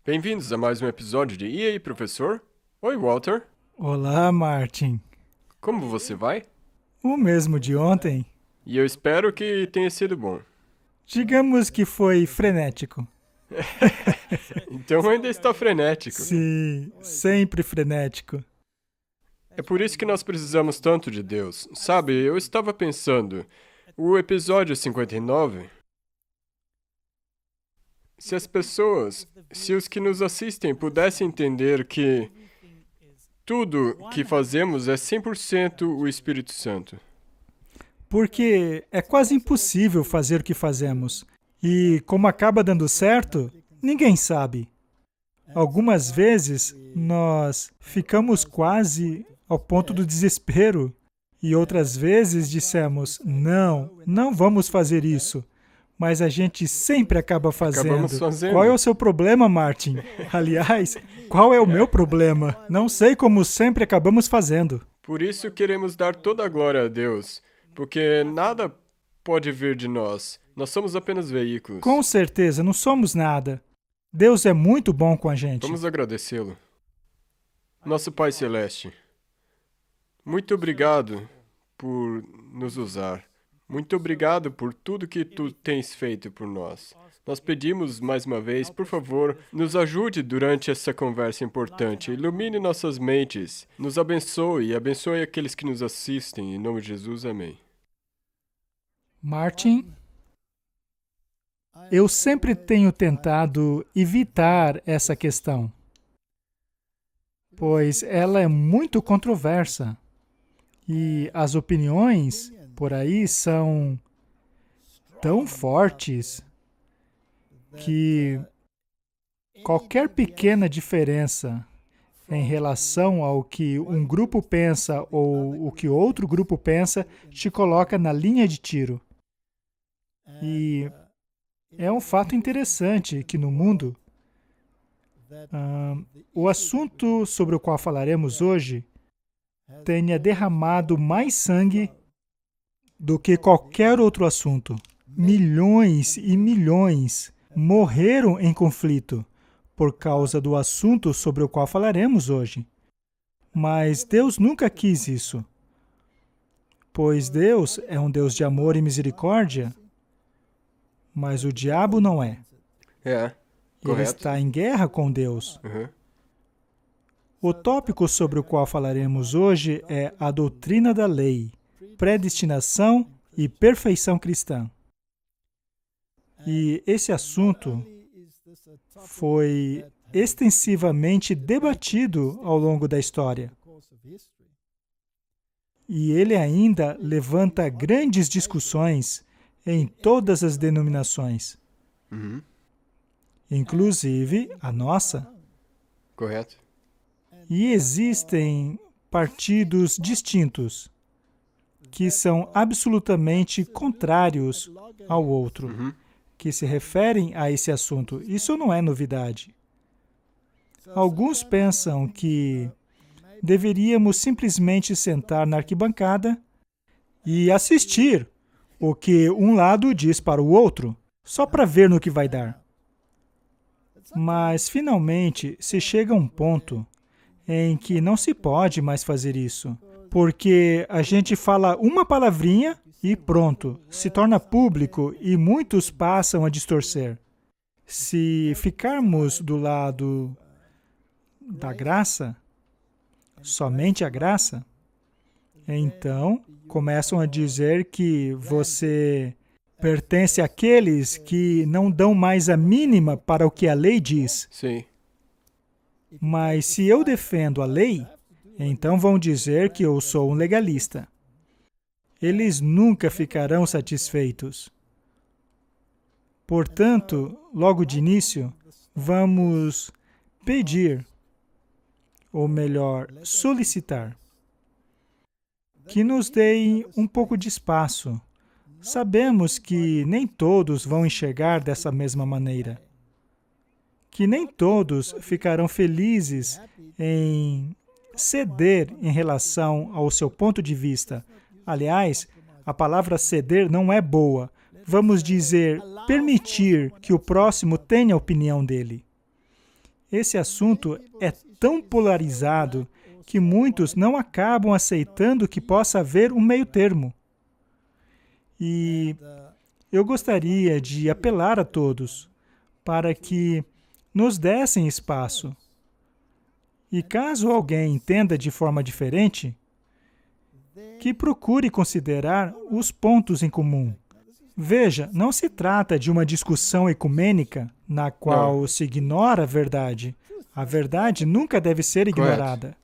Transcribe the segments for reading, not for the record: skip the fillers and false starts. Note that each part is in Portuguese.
Bem-vindos a mais um episódio de E aí, professor? Oi, Walter. Olá, Martin. Como você vai? O mesmo de ontem. E eu espero que tenha sido bom. Digamos que foi frenético. Então ainda está frenético. Sim, sempre frenético. É por isso que nós precisamos tanto de Deus. Sabe, eu estava pensando, o episódio 59, se os que nos assistem pudessem entender que tudo que fazemos é 100% o Espírito Santo. Porque é quase impossível fazer o que fazemos. E como acaba dando certo, ninguém sabe. Algumas vezes nós ficamos quase ao ponto do desespero. E outras vezes dissemos, não vamos fazer isso. Mas a gente sempre acaba fazendo. Acabamos fazendo. Qual é o seu problema, Martin? Aliás, qual é o meu problema? Não sei como sempre acabamos fazendo. Por isso queremos dar toda a glória a Deus, porque nada pode vir de nós. Nós somos apenas veículos. Com certeza, não somos nada. Deus é muito bom com a gente. Vamos agradecê-lo. Nosso Pai Celeste, muito obrigado por nos usar. Muito obrigado por tudo que Tu tens feito por nós. Nós pedimos mais uma vez, por favor, nos ajude durante essa conversa importante. Ilumine nossas mentes, nos abençoe e abençoe aqueles que nos assistem. Em nome de Jesus, amém. Martin, eu sempre tenho tentado evitar essa questão, pois ela é muito controversa e as opiniões por aí são tão fortes que qualquer pequena diferença em relação ao que um grupo pensa ou o que outro grupo pensa te coloca na linha de tiro. E é um fato interessante que no mundo, o assunto sobre o qual falaremos hoje tenha derramado mais sangue do que qualquer outro assunto. Milhões e milhões morreram em conflito por causa do assunto sobre o qual falaremos hoje. Mas Deus nunca quis isso, pois Deus é um Deus de amor e misericórdia, mas o diabo não é. Ele Ele está em guerra com Deus. O tópico sobre o qual falaremos hoje é a doutrina da lei, predestinação e perfeição cristã. E esse assunto foi extensivamente debatido ao longo da história. E ele ainda levanta grandes discussões em todas as denominações, inclusive a nossa. Correto. E existem partidos distintos que são absolutamente contrários ao outro, que se referem a esse assunto. Isso não é novidade. Alguns pensam que deveríamos simplesmente sentar na arquibancada e assistir o que um lado diz para o outro, só para ver no que vai dar. Mas, finalmente, se chega a um ponto em que não se pode mais fazer isso, porque a gente fala uma palavrinha e pronto, se torna público e muitos passam a distorcer. Se ficarmos do lado da graça, somente a graça, então começam a dizer que você pertence àqueles que não dão mais a mínima para o que a lei diz. Sim. Mas se eu defendo a lei, então vão dizer que eu sou um legalista. Eles nunca ficarão satisfeitos. Portanto, logo de início, vamos pedir, ou melhor, solicitar, que nos deem um pouco de espaço. Sabemos que nem todos vão enxergar dessa mesma maneira, que nem todos ficarão felizes em ceder em relação ao seu ponto de vista. Aliás, a palavra ceder não é boa. Vamos dizer, permitir que o próximo tenha a opinião dele. esse assunto é tão polarizado que muitos não acabam aceitando que possa haver um meio termo. E eu gostaria de apelar a todos para que nos dessem espaço. E caso alguém entenda de forma diferente, que procure considerar os pontos em comum. Veja, não se trata de uma discussão ecumênica na qual se ignora a verdade. A verdade nunca deve ser ignorada.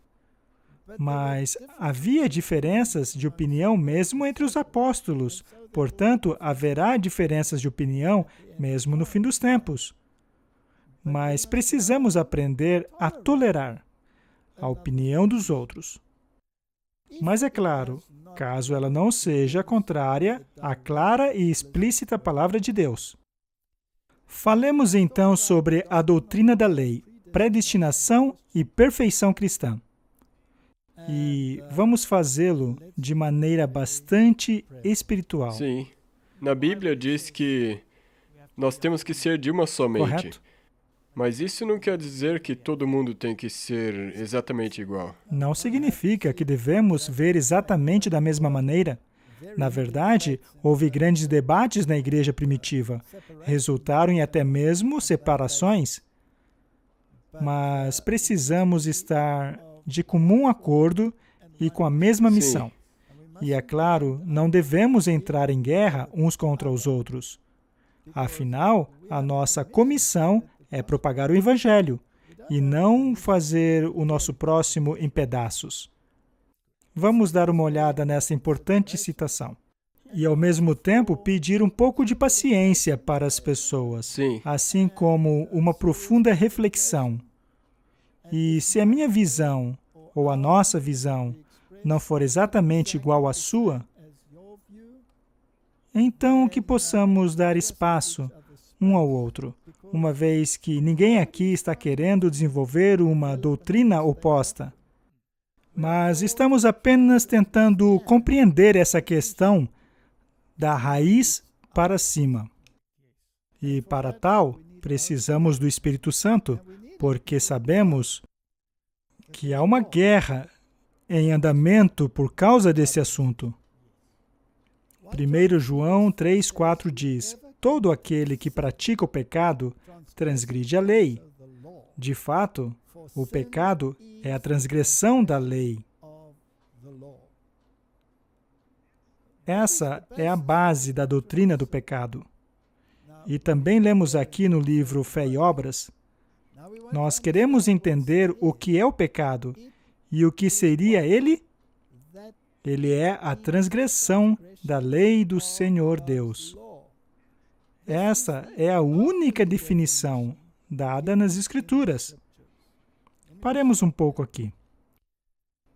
Mas havia diferenças de opinião mesmo entre os apóstolos. Portanto, haverá diferenças de opinião mesmo no fim dos tempos. Mas precisamos aprender a tolerar a opinião dos outros. Mas é claro, caso ela não seja contrária à clara e explícita palavra de Deus. Falemos então sobre a doutrina da lei, predestinação e perfeição cristã. E vamos fazê-lo de maneira bastante espiritual. Sim. Na Bíblia diz que nós temos que ser de uma só mente. Correto? Mas isso não quer dizer que todo mundo tem que ser exatamente igual. Não significa que devemos ver exatamente da mesma maneira. Na verdade, houve grandes debates na igreja primitiva. Resultaram em até mesmo separações. Mas precisamos estar de comum acordo e com a mesma missão. E, é claro, não devemos entrar em guerra uns contra os outros. Afinal, a nossa comissão é propagar o Evangelho e não fazer o nosso próximo em pedaços. Vamos dar uma olhada nessa importante citação. E, ao mesmo tempo, pedir um pouco de paciência para as pessoas, Sim. assim como uma profunda reflexão. E se a minha visão, ou a nossa visão, não for exatamente igual à sua, então que possamos dar espaço um ao outro, uma vez que ninguém aqui está querendo desenvolver uma doutrina oposta. Mas estamos apenas tentando compreender essa questão da raiz para cima. E para tal, precisamos do Espírito Santo, porque sabemos que há uma guerra em andamento por causa desse assunto. 1 João 3,4 diz: todo aquele que pratica o pecado transgride a lei. De fato, o pecado é a transgressão da lei. Essa é a base da doutrina do pecado. E também lemos aqui no livro Fé e Obras, nós queremos entender o que é o pecado e o que seria ele? Ele é a transgressão da lei do Senhor Deus. Essa é a única definição dada nas Escrituras. Paremos um pouco aqui.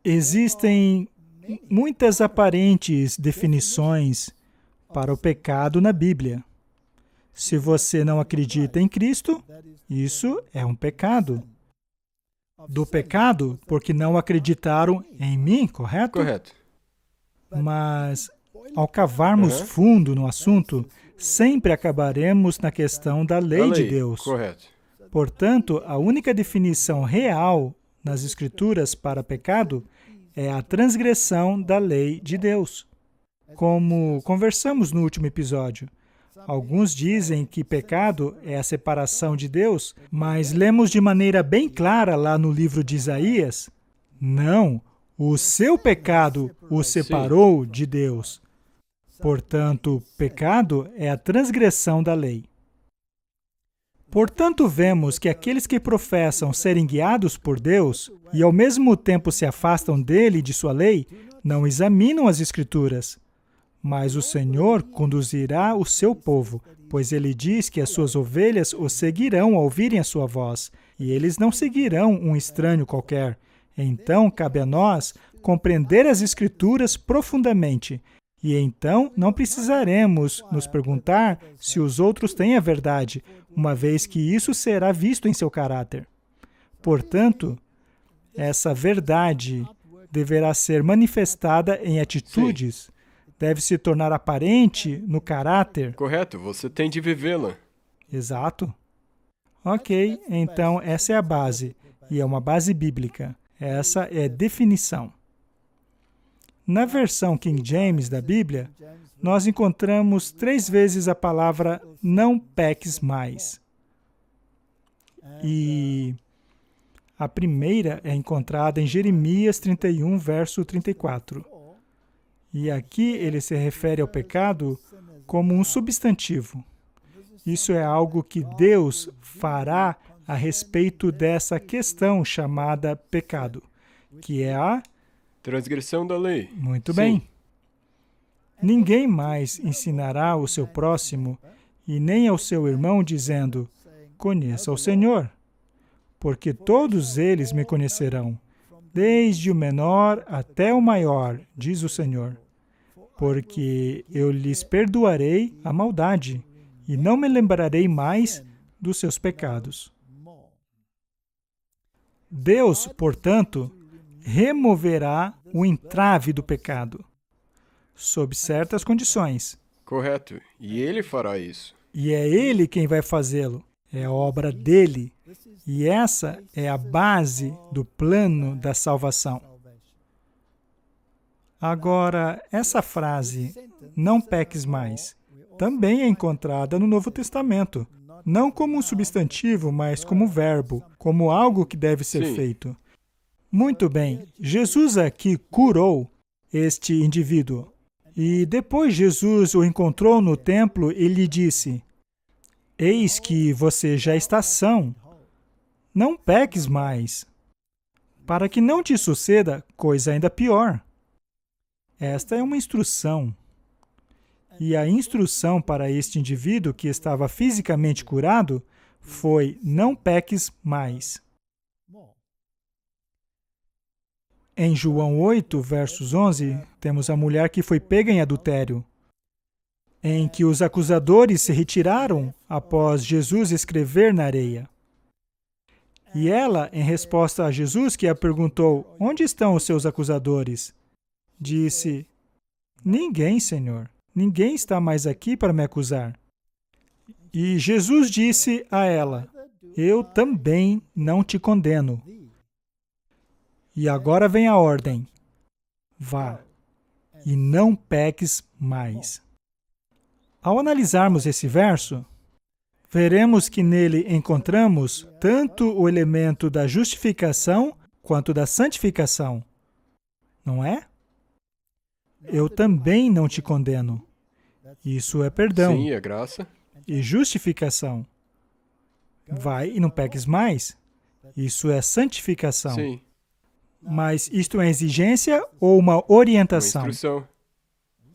Existem muitas aparentes definições para o pecado na Bíblia. Se você não acredita em Cristo, isso é um pecado. Do pecado, porque não acreditaram em mim, correto? Correto. Mas, ao cavarmos fundo no assunto, sempre acabaremos na questão da lei de Deus. Correto. Portanto, a única definição real nas Escrituras para pecado é a transgressão da lei de Deus. Como conversamos no último episódio, alguns dizem que pecado é a separação de Deus, mas lemos de maneira bem clara lá no livro de Isaías, não, o seu pecado o separou de Deus. Portanto, pecado é a transgressão da lei. Portanto, vemos que aqueles que professam serem guiados por Deus e ao mesmo tempo se afastam dele e de sua lei, não examinam as Escrituras. Mas o Senhor conduzirá o seu povo, pois ele diz que as suas ovelhas o seguirão ao ouvirem a sua voz, e eles não seguirão um estranho qualquer. Então, cabe a nós compreender as Escrituras profundamente, e então não precisaremos nos perguntar se os outros têm a verdade, uma vez que isso será visto em seu caráter. Portanto, essa verdade deverá ser manifestada em atitudes, deve se tornar aparente no caráter. Correto, você tem de vivê-la. Exato. Ok, então essa é a base, e é uma base bíblica. Essa é a definição. Na versão King James da Bíblia, nós encontramos 3 vezes a palavra não peques mais. E a primeira é encontrada em Jeremias 31, verso 34. E aqui ele se refere ao pecado como um substantivo. Isso é algo que Deus fará a respeito dessa questão chamada pecado, que é a transgressão da lei. Muito Sim. bem. Ninguém mais ensinará o seu próximo e nem ao seu irmão dizendo, conheça o Senhor, porque todos eles me conhecerão, desde o menor até o maior, diz o Senhor, porque eu lhes perdoarei a maldade e não me lembrarei mais dos seus pecados. Deus, portanto, removerá o entrave do pecado, sob certas condições. Correto. E ele fará isso. E é Ele quem vai fazê-lo. É a obra dele. E essa é a base do plano da salvação. Agora, essa frase, não peques mais, também é encontrada no Novo Testamento. Não como um substantivo, mas como um verbo, como algo que deve ser Sim. feito. Muito bem, Jesus aqui curou este indivíduo. E depois Jesus o encontrou no templo e lhe disse, eis que você já está são, não peques mais, para que não te suceda coisa ainda pior. Esta é uma instrução. E a instrução para este indivíduo que estava fisicamente curado foi, não peques mais. Em João 8, versos 11, temos a mulher que foi pega em adultério, em que os acusadores se retiraram após Jesus escrever na areia. E ela, em resposta a Jesus, que a perguntou, onde estão os seus acusadores? Disse, ninguém, Senhor, ninguém está mais aqui para me acusar. E Jesus disse a ela, eu também não te condeno. E agora vem a ordem, vá, e não peques mais. Ao analisarmos esse verso, veremos que nele encontramos tanto o elemento da justificação quanto da santificação. Não é? Eu também não te condeno. Isso é perdão. Sim, é graça. E justificação. Vai e não peques mais. Isso é santificação. Sim. Mas isto é exigência ou uma Uma orientação? instrução.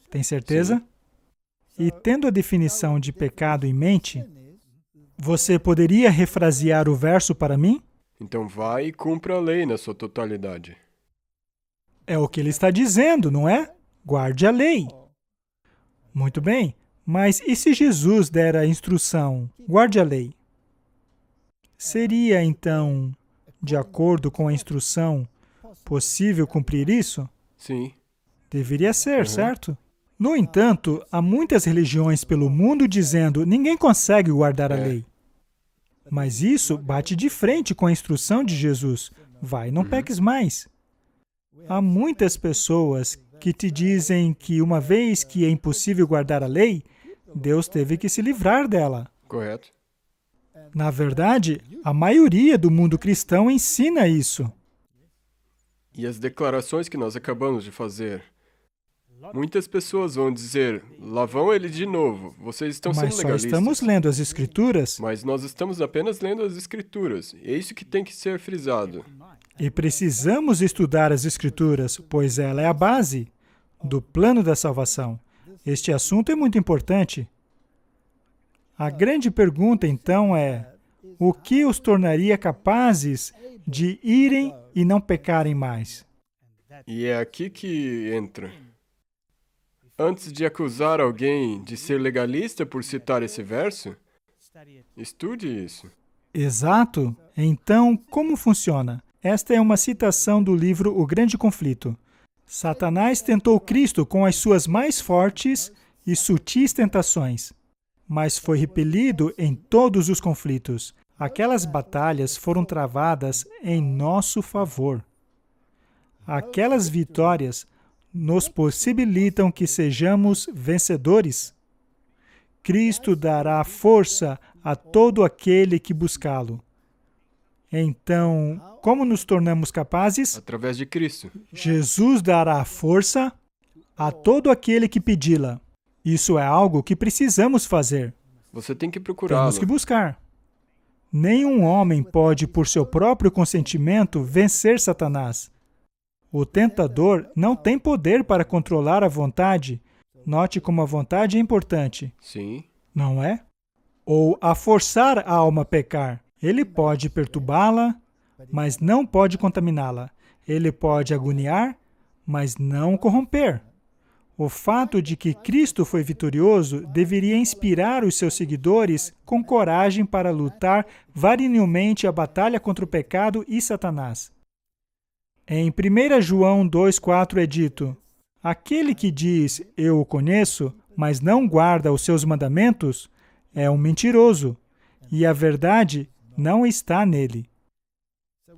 Tem certeza? Sim. E tendo a definição de pecado em mente, você poderia refrasear o verso para mim? Então vai e cumpra a lei na sua totalidade. É o que ele está dizendo, não é? Guarde a lei. Muito bem, mas e se Jesus der a instrução, guarde a lei? Seria, então, de acordo com a instrução, possível cumprir isso? Sim. Deveria ser, certo? No entanto, há muitas religiões pelo mundo dizendo ninguém consegue guardar a lei. Mas isso bate de frente com a instrução de Jesus. Vai, não peques mais. Há muitas pessoas que te dizem que uma vez que é impossível guardar a lei, Deus teve que se livrar dela. Correto. Na verdade, a maioria do mundo cristão ensina isso. E as declarações que nós acabamos de fazer. Muitas pessoas vão dizer, lá vão eles de novo, vocês estão sendo Mas só legalistas. estamos lendo as Escrituras Mas nós estamos apenas lendo as Escrituras. É isso que tem que ser frisado. e precisamos estudar as Escrituras, pois ela é a base do plano da salvação. Este assunto é muito importante. A grande pergunta, então, é: o que os tornaria capazes de irem e não pecarem mais? E é aqui que entra. Antes de acusar alguém de ser legalista por citar esse verso, estude isso. Exato. Então, como funciona? Esta é uma citação do livro O Grande Conflito. Satanás tentou Cristo com as suas mais fortes e sutis tentações, mas foi repelido em todos os conflitos. Aquelas batalhas foram travadas em nosso favor. Aquelas vitórias nos possibilitam que sejamos vencedores. Cristo dará força a todo aquele que buscá-lo. Então, como nos tornamos capazes? Através de Cristo. Jesus dará força a todo aquele que pedi-la. Isso é algo que precisamos fazer. Você tem que procurá-lo. Temos que buscar. Nenhum homem pode, por seu próprio consentimento, vencer Satanás. O tentador não tem poder para controlar a vontade. Note como a vontade é importante. Sim. Não é? Ou a forçar a alma a pecar. Ele pode perturbá-la, mas não pode contaminá-la. Ele pode agoniar, mas não corromper. O fato de que Cristo foi vitorioso deveria inspirar os seus seguidores com coragem para lutar varonilmente a batalha contra o pecado e Satanás. Em 1 João 2,4 é dito: aquele que diz, eu o conheço, mas não guarda os seus mandamentos, é um mentiroso, e a verdade não está nele.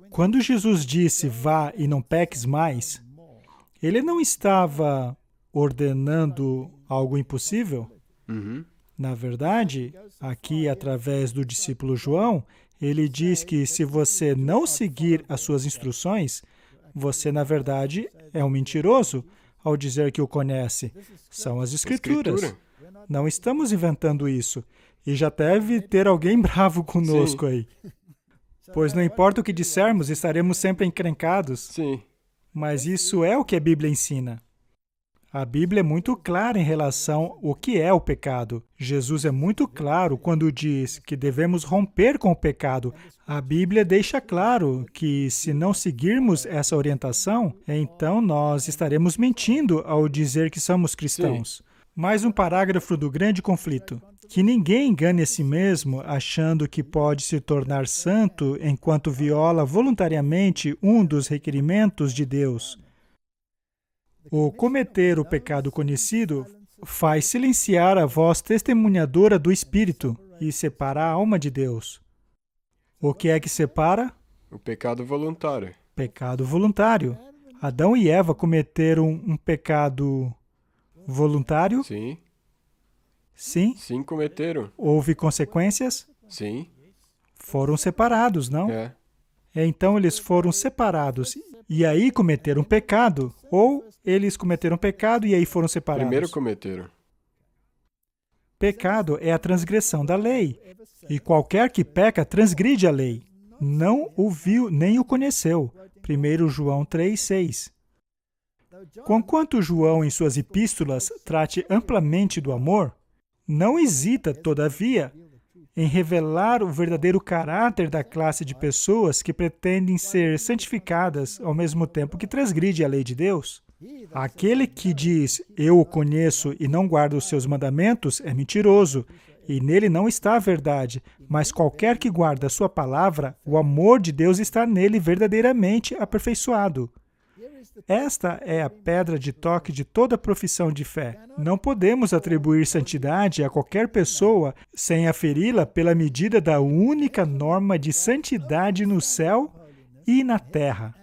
Quando Jesus disse, vá e não peques mais, ele não estava ordenando algo impossível? Na verdade, aqui, através do discípulo João, ele diz que se você não seguir as suas instruções, você, na verdade, é um mentiroso ao dizer que o conhece. São as Escrituras. Não estamos inventando isso. E já deve ter alguém bravo conosco aí. Pois não importa o que dissermos, estaremos sempre encrencados. Sim. Mas isso é o que a Bíblia ensina. A Bíblia é muito clara em relação ao que é o pecado. Jesus é muito claro quando diz que devemos romper com o pecado. A Bíblia deixa claro que, se não seguirmos essa orientação, então nós estaremos mentindo ao dizer que somos cristãos. Sim. Mais um parágrafo do grande conflito. Que ninguém engane a si mesmo achando que pode se tornar santo enquanto viola voluntariamente um dos requerimentos de Deus. O cometer o pecado conhecido faz silenciar a voz testemunhadora do Espírito e separar a alma de Deus. O que é que separa? O pecado voluntário. Pecado voluntário. Adão e Eva cometeram um pecado voluntário? Sim. Sim. Sim, cometeram. Houve consequências? Sim. Foram separados, não? É. Então eles foram separados e aí cometeram pecado, ou eles cometeram pecado e aí foram separados? Primeiro cometeram. Pecado é a transgressão da lei, e qualquer que peca transgride a lei. Não o viu nem o conheceu. 1 João 3,6. Conquanto João, em suas epístolas, trate amplamente do amor, não hesita, todavia, em revelar o verdadeiro caráter da classe de pessoas que pretendem ser santificadas ao mesmo tempo que transgride a lei de Deus. Aquele que diz, eu o conheço e não guarda os seus mandamentos, é mentiroso, e nele não está a verdade, mas qualquer que guarda a sua palavra, o amor de Deus está nele verdadeiramente aperfeiçoado. Esta é a pedra de toque de toda profissão de fé. Não podemos atribuir santidade a qualquer pessoa sem aferi-la pela medida da única norma de santidade no céu e na terra.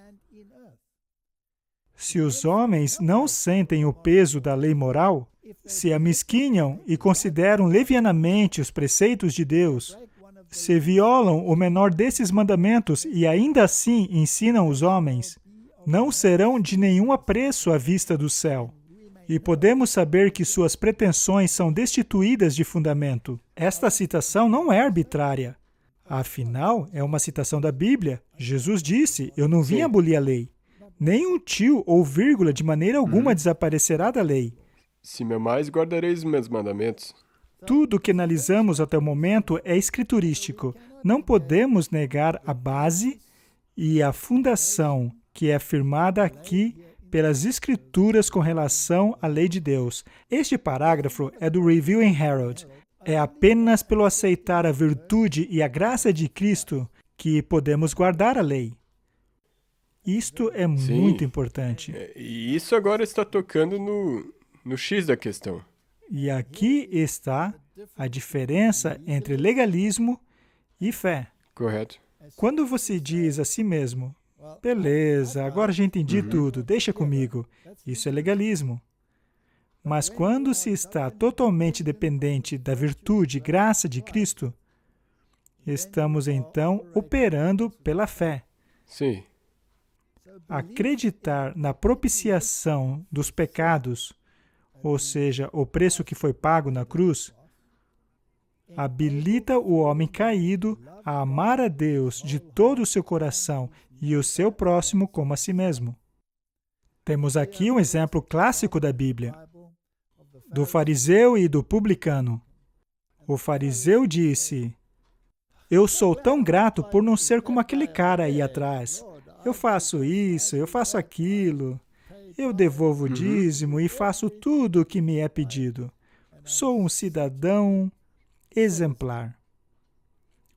Se os homens não sentem o peso da lei moral, se amesquinham e consideram levianamente os preceitos de Deus, se violam o menor desses mandamentos e ainda assim ensinam os homens, não serão de nenhum apreço à vista do céu. E podemos saber que suas pretensões são destituídas de fundamento. Esta citação não é arbitrária. Afinal, é uma citação da Bíblia. Jesus disse, eu não vim abolir a lei. Nem um tio ou vírgula de maneira alguma desaparecerá da lei. Se me amais, guardareis os meus mandamentos. Tudo o que analisamos até o momento é escriturístico. Não podemos negar a base e a fundação que é afirmada aqui pelas Escrituras com relação à lei de Deus. Este parágrafo é do Review and Herald. É apenas pelo aceitar a virtude e a graça de Cristo que podemos guardar a lei. Isto é muito importante. E isso agora está tocando no X da questão. E aqui está a diferença entre legalismo e fé. Correto. Quando você diz a si mesmo, beleza, agora já entendi tudo, deixa comigo, isso é legalismo. Mas quando se está totalmente dependente da virtude e graça de Cristo, estamos então operando pela fé. Sim. Acreditar na propiciação dos pecados, ou seja, o preço que foi pago na cruz, habilita o homem caído a amar a Deus de todo o seu coração e o seu próximo como a si mesmo. Temos aqui um exemplo clássico da Bíblia, do fariseu e do publicano. O fariseu disse, eu sou tão grato por não ser como aquele cara aí atrás. Eu faço isso, eu faço aquilo, eu devolvo o dízimo e faço tudo o que me é pedido. Sou um cidadão exemplar.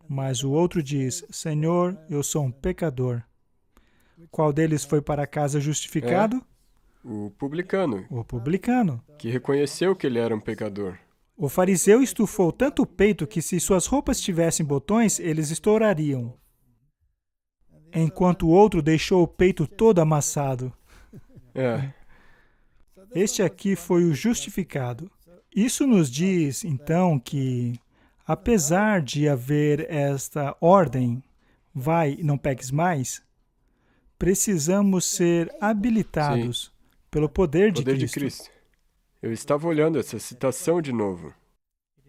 Mas o outro diz, Senhor, eu sou um pecador. Qual deles foi para casa justificado? O publicano, O publicano. que reconheceu que ele era um pecador. O fariseu estufou tanto o peito que se suas roupas tivessem botões, eles estourariam. Enquanto o outro deixou o peito todo amassado. Este aqui foi o justificado. Isso nos diz, então, que, apesar de haver esta ordem, vai e não peques mais, precisamos ser habilitados pelo poder de Cristo. Eu estava olhando essa citação de novo.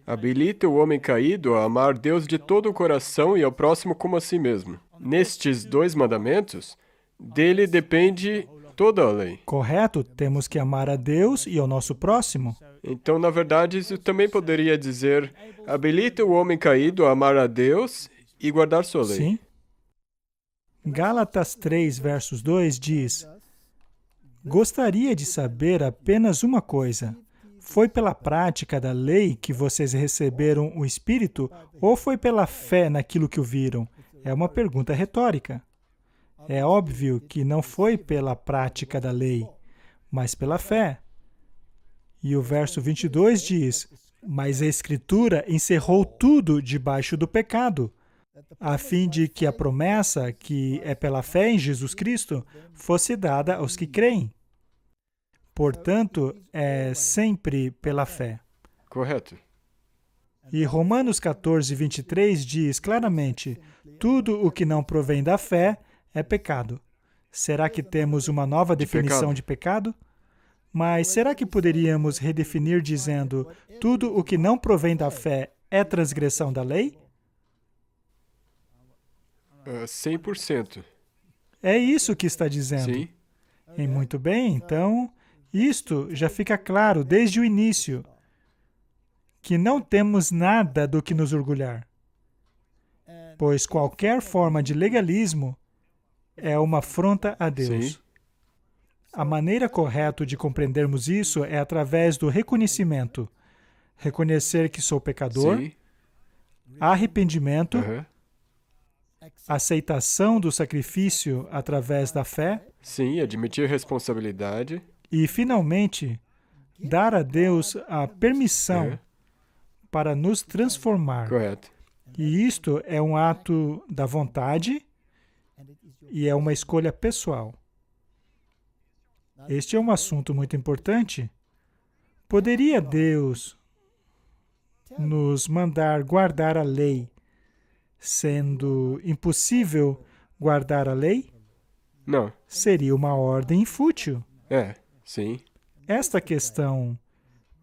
Habilita o homem caído a amar Deus de todo o coração e ao próximo como a si mesmo. Nestes 2 mandamentos, dele depende toda a lei. Correto? Temos que amar a Deus e ao nosso próximo. Então, na verdade, isso também poderia dizer, habilita o homem caído a amar a Deus e guardar sua lei. Sim. Gálatas 3, versos 2 diz, gostaria de saber apenas uma coisa. Foi pela prática da lei que vocês receberam o Espírito ou foi pela fé naquilo que ouviram? É uma pergunta retórica. É óbvio que não foi pela prática da lei, mas pela fé. E o verso 22 diz, mas a Escritura encerrou tudo debaixo do pecado, a fim de que a promessa, que é pela fé em Jesus Cristo, fosse dada aos que creem. Portanto, é sempre pela fé. Correto. E Romanos 14, 23 diz claramente, tudo o que não provém da fé é pecado. Será que temos uma nova definição de pecado? Mas será que poderíamos redefinir dizendo, tudo o que não provém da fé é transgressão da lei? 100%. É isso que está dizendo. Sim. E muito bem, então, isto já fica claro desde o início, que não temos nada do que nos orgulhar, pois qualquer forma de legalismo é uma afronta a Deus. Sim. A maneira correta de compreendermos isso é através do reconhecimento. Reconhecer que sou pecador, Sim. arrependimento, Aham. aceitação do sacrifício através da fé Sim, admitir responsabilidade. e, finalmente, dar a Deus a permissão Aham. para nos transformar. Correto. E isto é um ato da vontade e é uma escolha pessoal. Este é um assunto muito importante. Poderia Deus nos mandar guardar a lei, sendo impossível guardar a lei? Não. Seria uma ordem fútil. Sim. Esta questão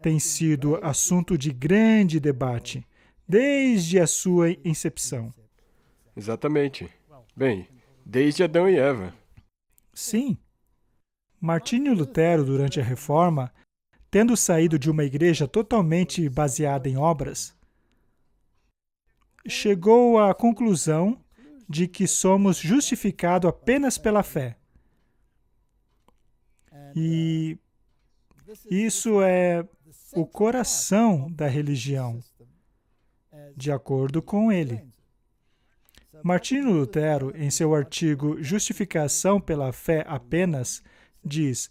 tem sido assunto de grande debate desde a sua incepção. Exatamente. Bem, desde Adão e Eva. Sim. Martinho Lutero, durante a Reforma, tendo saído de uma igreja totalmente baseada em obras, chegou à conclusão de que somos justificados apenas pela fé. E isso é o coração da religião, de acordo com ele. Martinho Lutero, em seu artigo Justificação pela Fé Apenas, diz,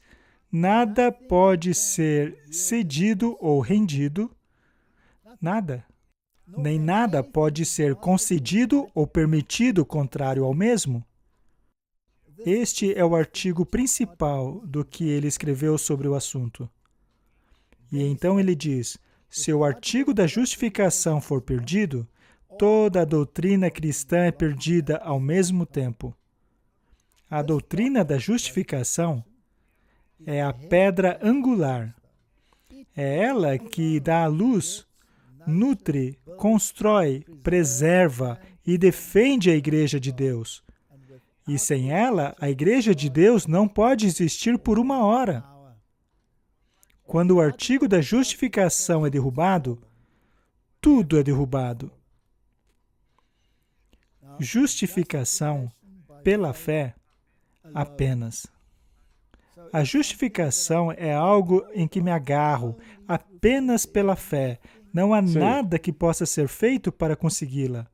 nada pode ser cedido ou rendido, nada. nem nada pode ser concedido ou permitido contrário ao mesmo. Este é o artigo principal do que ele escreveu sobre o assunto. E então ele diz, se o artigo da justificação for perdido, toda a doutrina cristã é perdida ao mesmo tempo. A doutrina da justificação é a pedra angular. É ela que dá a luz, nutre, constrói, preserva e defende a Igreja de Deus. E sem ela, a Igreja de Deus não pode existir por uma hora. Quando o artigo da justificação é derrubado, tudo é derrubado. Justificação pela fé apenas. A justificação é algo em que me agarro apenas pela fé. Não há nada que possa ser feito para consegui-la.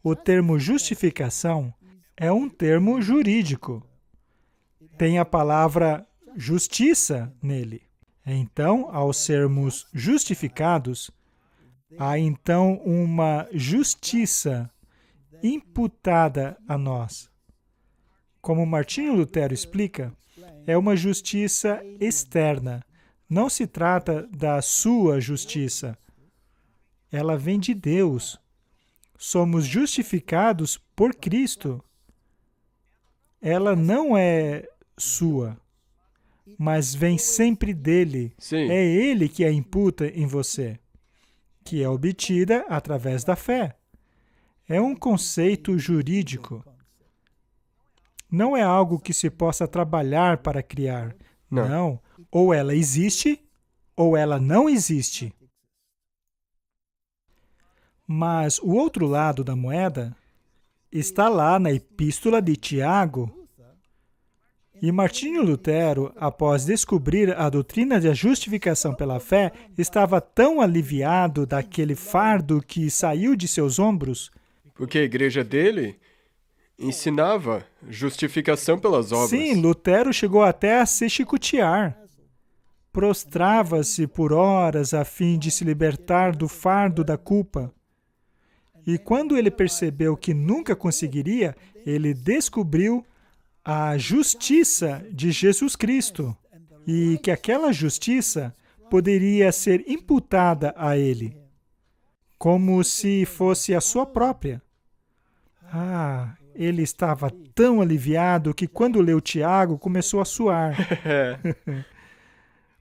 O termo justificação é um termo jurídico. Tem a palavra justiça nele. Então, ao sermos justificados, há então uma justiça imputada a nós. Como Martinho Lutero explica, é uma justiça externa. Não se trata da sua justiça. Ela vem de Deus. Somos justificados por Cristo. Ela não é sua, mas vem sempre dele. Sim. É ele que a imputa em você, que é obtida através da fé. É um conceito jurídico. Não é algo que se possa trabalhar para criar. Não. Ou ela existe, ou ela não existe. Mas o outro lado da moeda está lá na Epístola de Tiago. E Martinho Lutero, após descobrir a doutrina da justificação pela fé, estava tão aliviado daquele fardo que saiu de seus ombros. Porque a igreja dele ensinava justificação pelas obras. Sim, Lutero chegou até a se chicotear. Prostrava-se por horas a fim de se libertar do fardo da culpa. E quando ele percebeu que nunca conseguiria, ele descobriu a justiça de Jesus Cristo e que aquela justiça poderia ser imputada a ele, como se fosse a sua própria. Ele estava tão aliviado que quando leu Tiago começou a suar.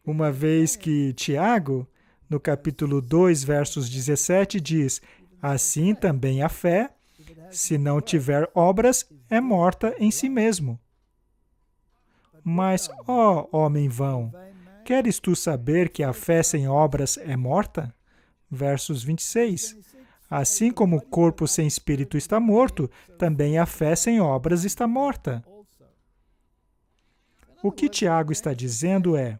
Uma vez que Tiago, no capítulo 2, versos 17, diz: assim também a fé, se não tiver obras, é morta em si mesmo. Mas, ó homem vão, queres tu saber que a fé sem obras é morta? Versos 26. Assim como o corpo sem espírito está morto, também a fé sem obras está morta. O que Tiago está dizendo é,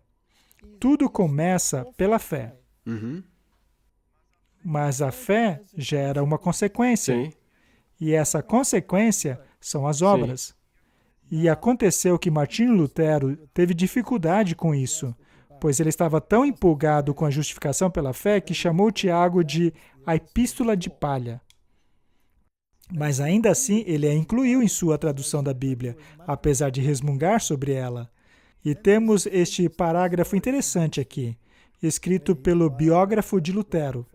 tudo começa pela fé. Mas a fé gera uma consequência. Sim. E essa consequência são as obras. E aconteceu que Martinho Lutero teve dificuldade com isso, pois ele estava tão empolgado com a justificação pela fé que chamou Tiago de a epístola de palha. Mas ainda assim, ele a incluiu em sua tradução da Bíblia, apesar de resmungar sobre ela. E temos este parágrafo interessante aqui, escrito pelo biógrafo de Lutero.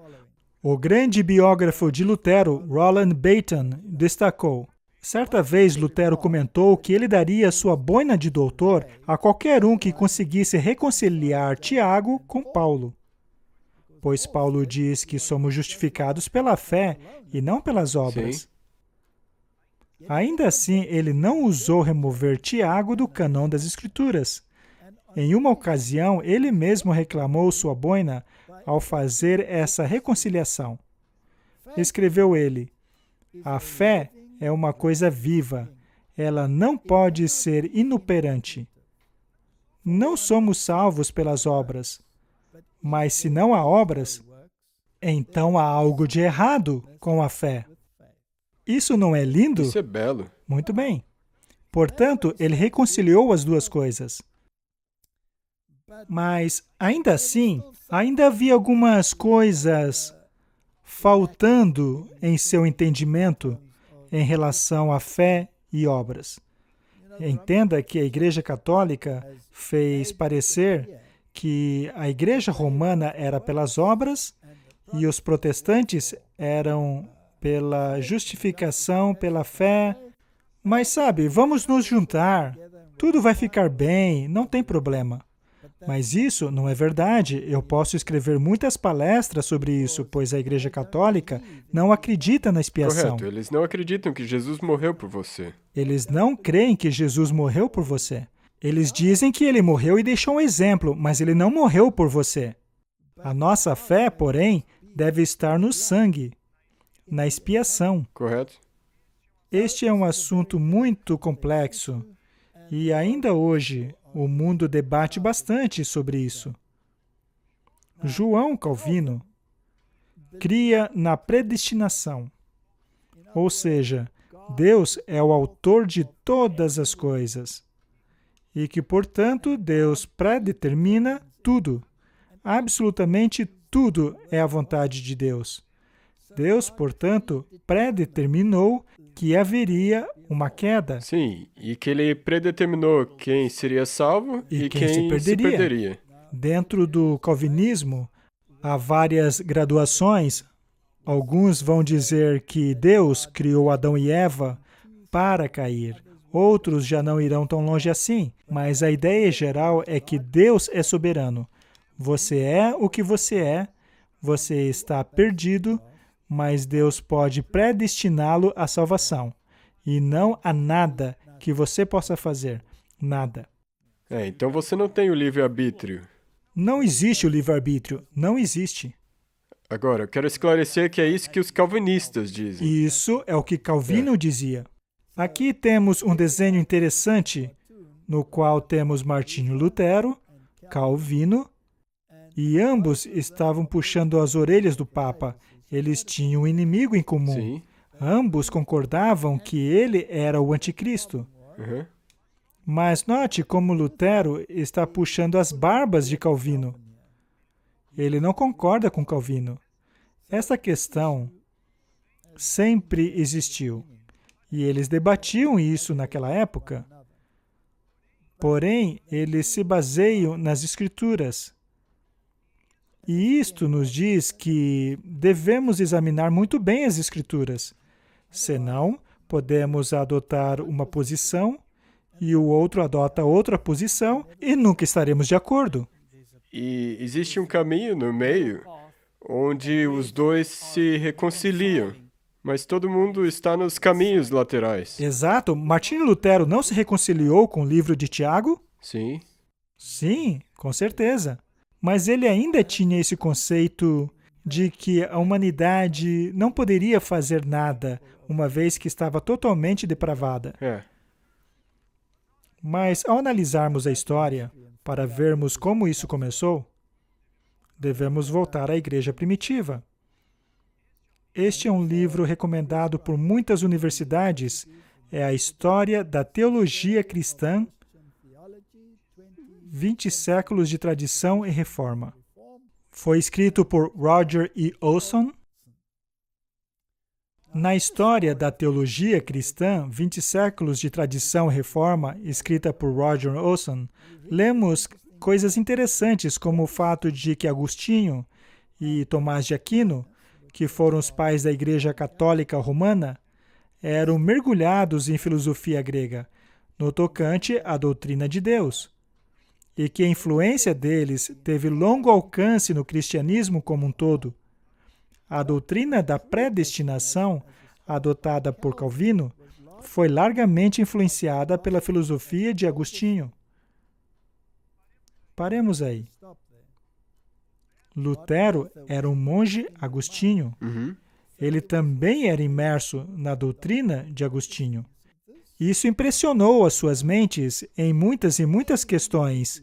O grande biógrafo de Lutero, Roland Baton, destacou: certa vez Lutero comentou que ele daria sua boina de doutor a qualquer um que conseguisse reconciliar Tiago com Paulo. Pois Paulo diz que somos justificados pela fé e não pelas obras. Sim. Ainda assim, ele não ousou remover Tiago do cânon das Escrituras. Em uma ocasião, ele mesmo reclamou sua boina ao fazer essa reconciliação. Escreveu ele: a fé é uma coisa viva. Ela não pode ser inoperante. Não somos salvos pelas obras. Mas se não há obras, então há algo de errado com a fé. Isso não é lindo? Isso é belo. Muito bem. Portanto, ele reconciliou as duas coisas. Mas, ainda assim, ainda havia algumas coisas faltando em seu entendimento em relação à fé e obras. Entenda que a Igreja Católica fez parecer que a Igreja Romana era pelas obras e os protestantes eram pela justificação, pela fé. Mas sabe, vamos nos juntar, tudo vai ficar bem, não tem problema. Mas isso não é verdade. Eu posso escrever muitas palestras sobre isso, pois a Igreja Católica não acredita na expiação. Correto, eles não acreditam que Jesus morreu por você. Eles não creem que Jesus morreu por você. Eles dizem que ele morreu e deixou um exemplo, mas ele não morreu por você. A nossa fé, porém, deve estar no sangue, na expiação. Correto? Este é um assunto muito complexo e ainda hoje o mundo debate bastante sobre isso. João Calvino cria na predestinação, ou seja, Deus é o autor de todas as coisas e que, portanto, Deus predetermina tudo. Absolutamente tudo é a vontade de Deus. Deus, portanto, predeterminou que haveria uma queda. Sim, e que ele predeterminou quem seria salvo E e quem se se perderia. perderia. Dentro do calvinismo, há várias graduações. Alguns vão dizer que Deus criou Adão e Eva para cair. Outros já não irão tão longe assim. Mas a ideia geral é que Deus é soberano. Você é o que você é, você está perdido, mas Deus pode predestiná-lo à salvação. E não há nada que você possa fazer. Nada. Então você não tem o livre-arbítrio. Não existe o livre-arbítrio. Não existe. Agora, eu quero esclarecer que é isso que os calvinistas dizem. Isso é o que Calvino dizia. Aqui temos um desenho interessante, no qual temos Martinho Lutero, Calvino, e ambos estavam puxando as orelhas do Papa. Eles tinham um inimigo em comum. Sim. Ambos concordavam que ele era o anticristo. Uhum. Mas note como Lutero está puxando as barbas de Calvino. Ele não concorda com Calvino. Essa questão sempre existiu. E eles debatiam isso naquela época. Porém, eles se baseiam nas Escrituras. E isto nos diz que devemos examinar muito bem as Escrituras. Senão, podemos adotar uma posição e o outro adota outra posição e nunca estaremos de acordo. E existe um caminho no meio onde os dois se reconciliam, mas todo mundo está nos caminhos laterais. Exato. Martinho Lutero não se reconciliou com o livro de Tiago? Sim. Sim, com certeza. Mas ele ainda tinha esse conceito de que a humanidade não poderia fazer nada, uma vez que estava totalmente depravada. Mas, ao analisarmos a história, para vermos como isso começou, devemos voltar à igreja primitiva. Este é um livro recomendado por muitas universidades. É a História da Teologia Cristã, 20 séculos de tradição e reforma. Foi escrito por Roger E. Olson. Na História da Teologia Cristã, 20 séculos de tradição e reforma, escrita por Roger Olson, lemos coisas interessantes como o fato de que Agostinho e Tomás de Aquino, que foram os pais da Igreja Católica Romana, eram mergulhados em filosofia grega, no tocante à doutrina de Deus, e que a influência deles teve longo alcance no cristianismo como um todo. A doutrina da predestinação, adotada por Calvino, foi largamente influenciada pela filosofia de Agostinho. Paremos aí. Lutero era um monge agostinho. Uhum. Ele também era imerso na doutrina de Agostinho. Isso impressionou as suas mentes em muitas e muitas questões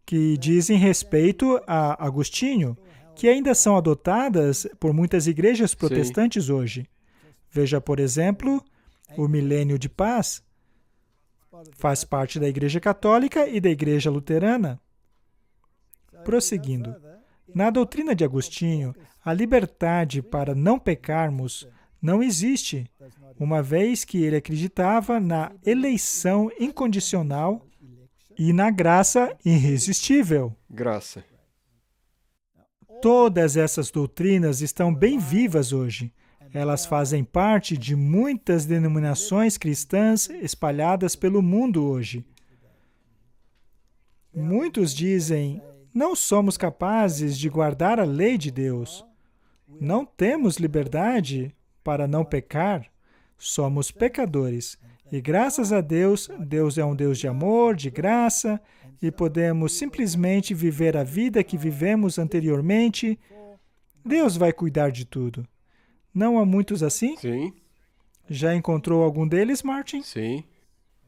que dizem respeito a Agostinho, que ainda são adotadas por muitas igrejas protestantes hoje. Veja, por exemplo, o Milênio de Paz faz parte da Igreja Católica e da Igreja Luterana. Prosseguindo, Na doutrina de Agostinho, a liberdade para não pecarmos não existe, uma vez que ele acreditava na eleição incondicional e na graça irresistível. Graça. Todas essas doutrinas estão bem vivas hoje. Elas fazem parte de muitas denominações cristãs espalhadas pelo mundo hoje. Muitos dizem, não somos capazes de guardar a lei de Deus. Não temos liberdade para não pecar. Somos pecadores. E graças a Deus, Deus é um Deus de amor, de graça, e podemos simplesmente viver a vida que vivemos anteriormente. Deus vai cuidar de tudo. Não há muitos assim? Sim, Já encontrou algum deles, Martin? sim.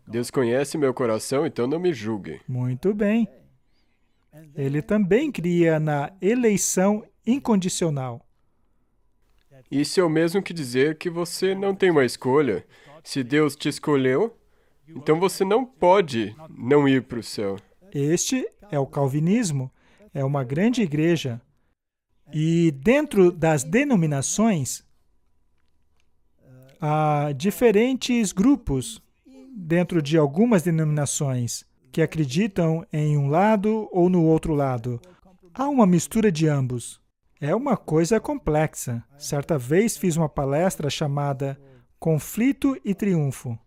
Deus conhece meu coração, então não me julgue. Muito bem. Ele também cria na eleição incondicional. Isso é o mesmo que dizer que você não tem uma escolha. Se Deus te escolheu, então você não pode não ir para o céu. Este é o calvinismo. É uma grande igreja. E dentro das denominações, há diferentes grupos dentro de algumas denominações que acreditam em um lado ou no outro lado. Há uma mistura de ambos. É uma coisa complexa. Certa vez fiz uma palestra chamada Conflito e Triunfo.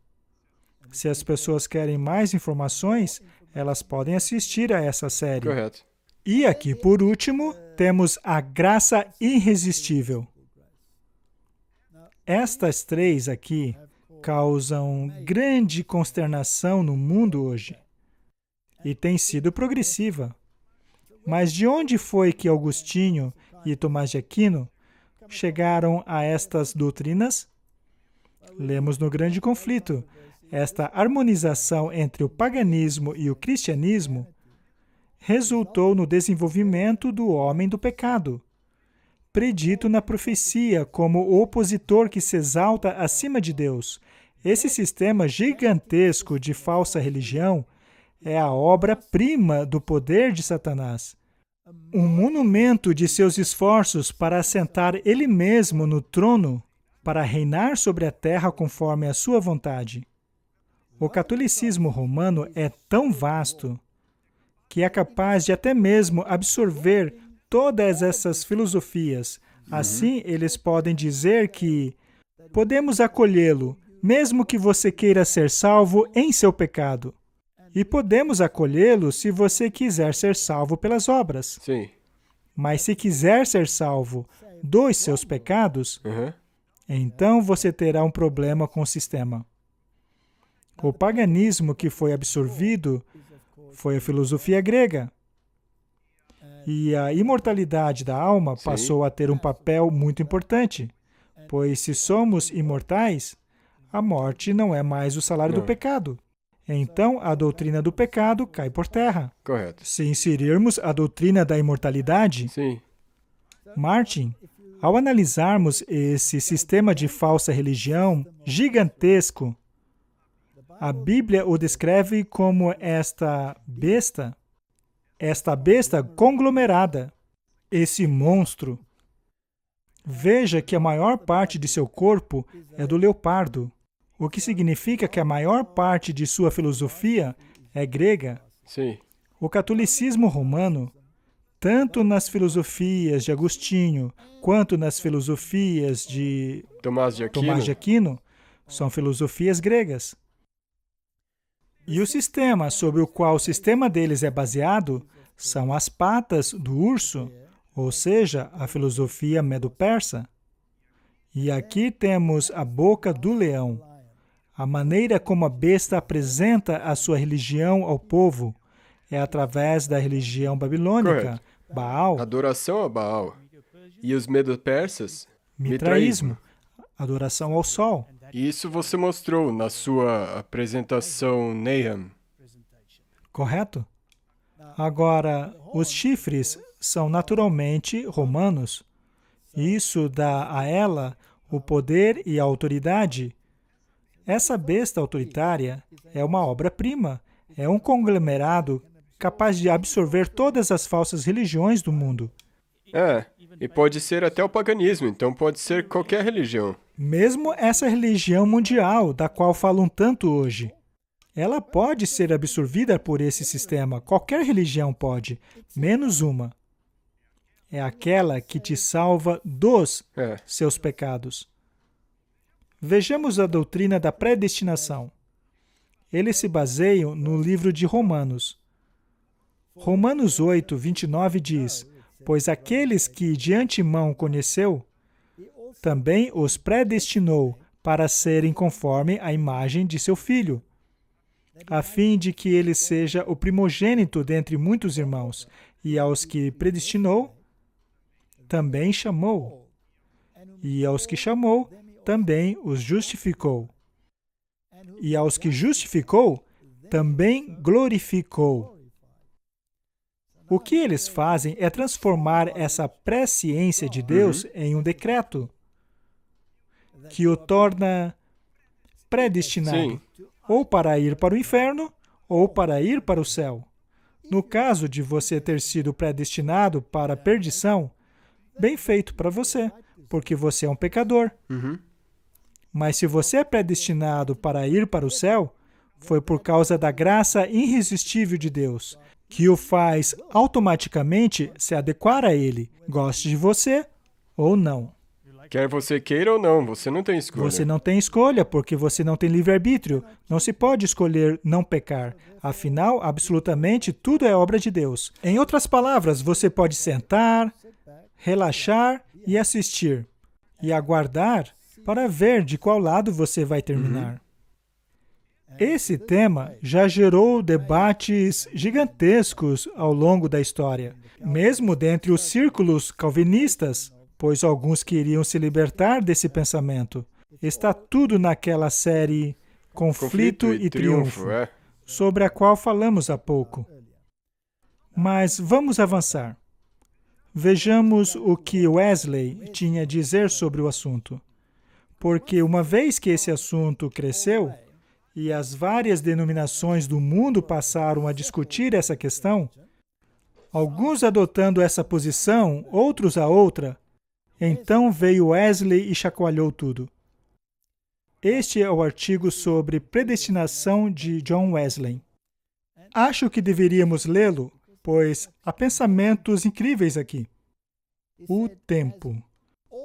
Se as pessoas querem mais informações, elas podem assistir a essa série. Correto. E aqui, por último, temos a graça irresistível. Estas três aqui causam grande consternação no mundo hoje e tem sido progressiva. Mas de onde foi que Agostinho e Tomás de Aquino chegaram a estas doutrinas? Lemos no Grande Conflito. Esta harmonização entre o paganismo e o cristianismo resultou no desenvolvimento do homem do pecado, predito na profecia como o opositor que se exalta acima de Deus. Esse sistema gigantesco de falsa religião é a obra-prima do poder de Satanás. Um monumento de seus esforços para assentar ele mesmo no trono, para reinar sobre a terra conforme a sua vontade. O catolicismo romano é tão vasto que é capaz de até mesmo absorver todas essas filosofias. Assim, eles podem dizer que podemos acolhê-lo, mesmo que você queira ser salvo em seu pecado. E podemos acolhê-lo se você quiser ser salvo pelas obras. Sim. Mas se quiser ser salvo dos seus pecados, então você terá um problema com o sistema. O paganismo que foi absorvido foi a filosofia grega. E a imortalidade da alma passou a ter um papel muito importante, pois se somos imortais, a morte não é mais o salário do pecado. Então, a doutrina do pecado cai por terra. Correto. Se inserirmos a doutrina da imortalidade, Sim. Martin, ao analisarmos esse sistema de falsa religião gigantesco, a Bíblia o descreve como esta besta conglomerada, esse monstro. Veja que a maior parte de seu corpo é do leopardo, o que significa que a maior parte de sua filosofia é grega. Sim. O catolicismo romano, tanto nas filosofias de Agostinho, quanto nas filosofias de Tomás de Aquino, são filosofias gregas. E o sistema sobre o qual o sistema deles é baseado são as patas do urso, ou seja, a filosofia medo-persa. E aqui temos a boca do leão, a maneira como a besta apresenta a sua religião ao povo é através da religião babilônica, Correto. Baal, Adoração a Baal. E os medo-persas? mitraísmo, adoração ao sol. Isso você mostrou na sua apresentação Nahum. Correto? Agora, os chifres são naturalmente romanos. Isso dá a ela o poder e a autoridade. Essa besta autoritária é uma obra-prima, é um conglomerado capaz de absorver todas as falsas religiões do mundo. E pode ser até o paganismo, então pode ser qualquer religião. Mesmo essa religião mundial, da qual falam tanto hoje, ela pode ser absorvida por esse sistema. Qualquer religião pode, menos uma. É aquela que te salva dos seus pecados. Vejamos a doutrina da predestinação. Eles se baseiam no livro de Romanos. Romanos 8, 29 diz: pois aqueles que de antemão conheceu, também os predestinou para serem conforme a imagem de seu Filho, a fim de que ele seja o primogênito dentre muitos irmãos. E aos que predestinou, também chamou. E aos que chamou, também os justificou. E aos que justificou, também glorificou. O que eles fazem é transformar essa presciência de Deus em um decreto, que o torna predestinado, ou para ir para o inferno, ou para ir para o céu. No caso de você ter sido predestinado para a perdição, bem feito para você, porque você é um pecador. Mas se você é predestinado para ir para o céu, foi por causa da graça irresistível de Deus, que o faz automaticamente se adequar a Ele, goste de você ou não. Quer você queira ou não, você não tem escolha. Você não tem escolha, porque você não tem livre-arbítrio. Não se pode escolher não pecar. Afinal, absolutamente tudo é obra de Deus. Em outras palavras, você pode sentar, relaxar e assistir, e aguardar para ver de qual lado você vai terminar. Esse tema já gerou debates gigantescos ao longo da história, mesmo dentre os círculos calvinistas, pois alguns queriam se libertar desse pensamento. Está tudo naquela série Conflito e Triunfo, sobre a qual falamos há pouco. Mas vamos avançar. Vejamos o que Wesley tinha a dizer sobre o assunto. Porque uma vez que esse assunto cresceu, e as várias denominações do mundo passaram a discutir essa questão, alguns adotando essa posição, outros a outra, então veio Wesley e chacoalhou tudo. Este é o artigo sobre predestinação de John Wesley. Acho que deveríamos lê-lo, pois há pensamentos incríveis aqui. O tempo.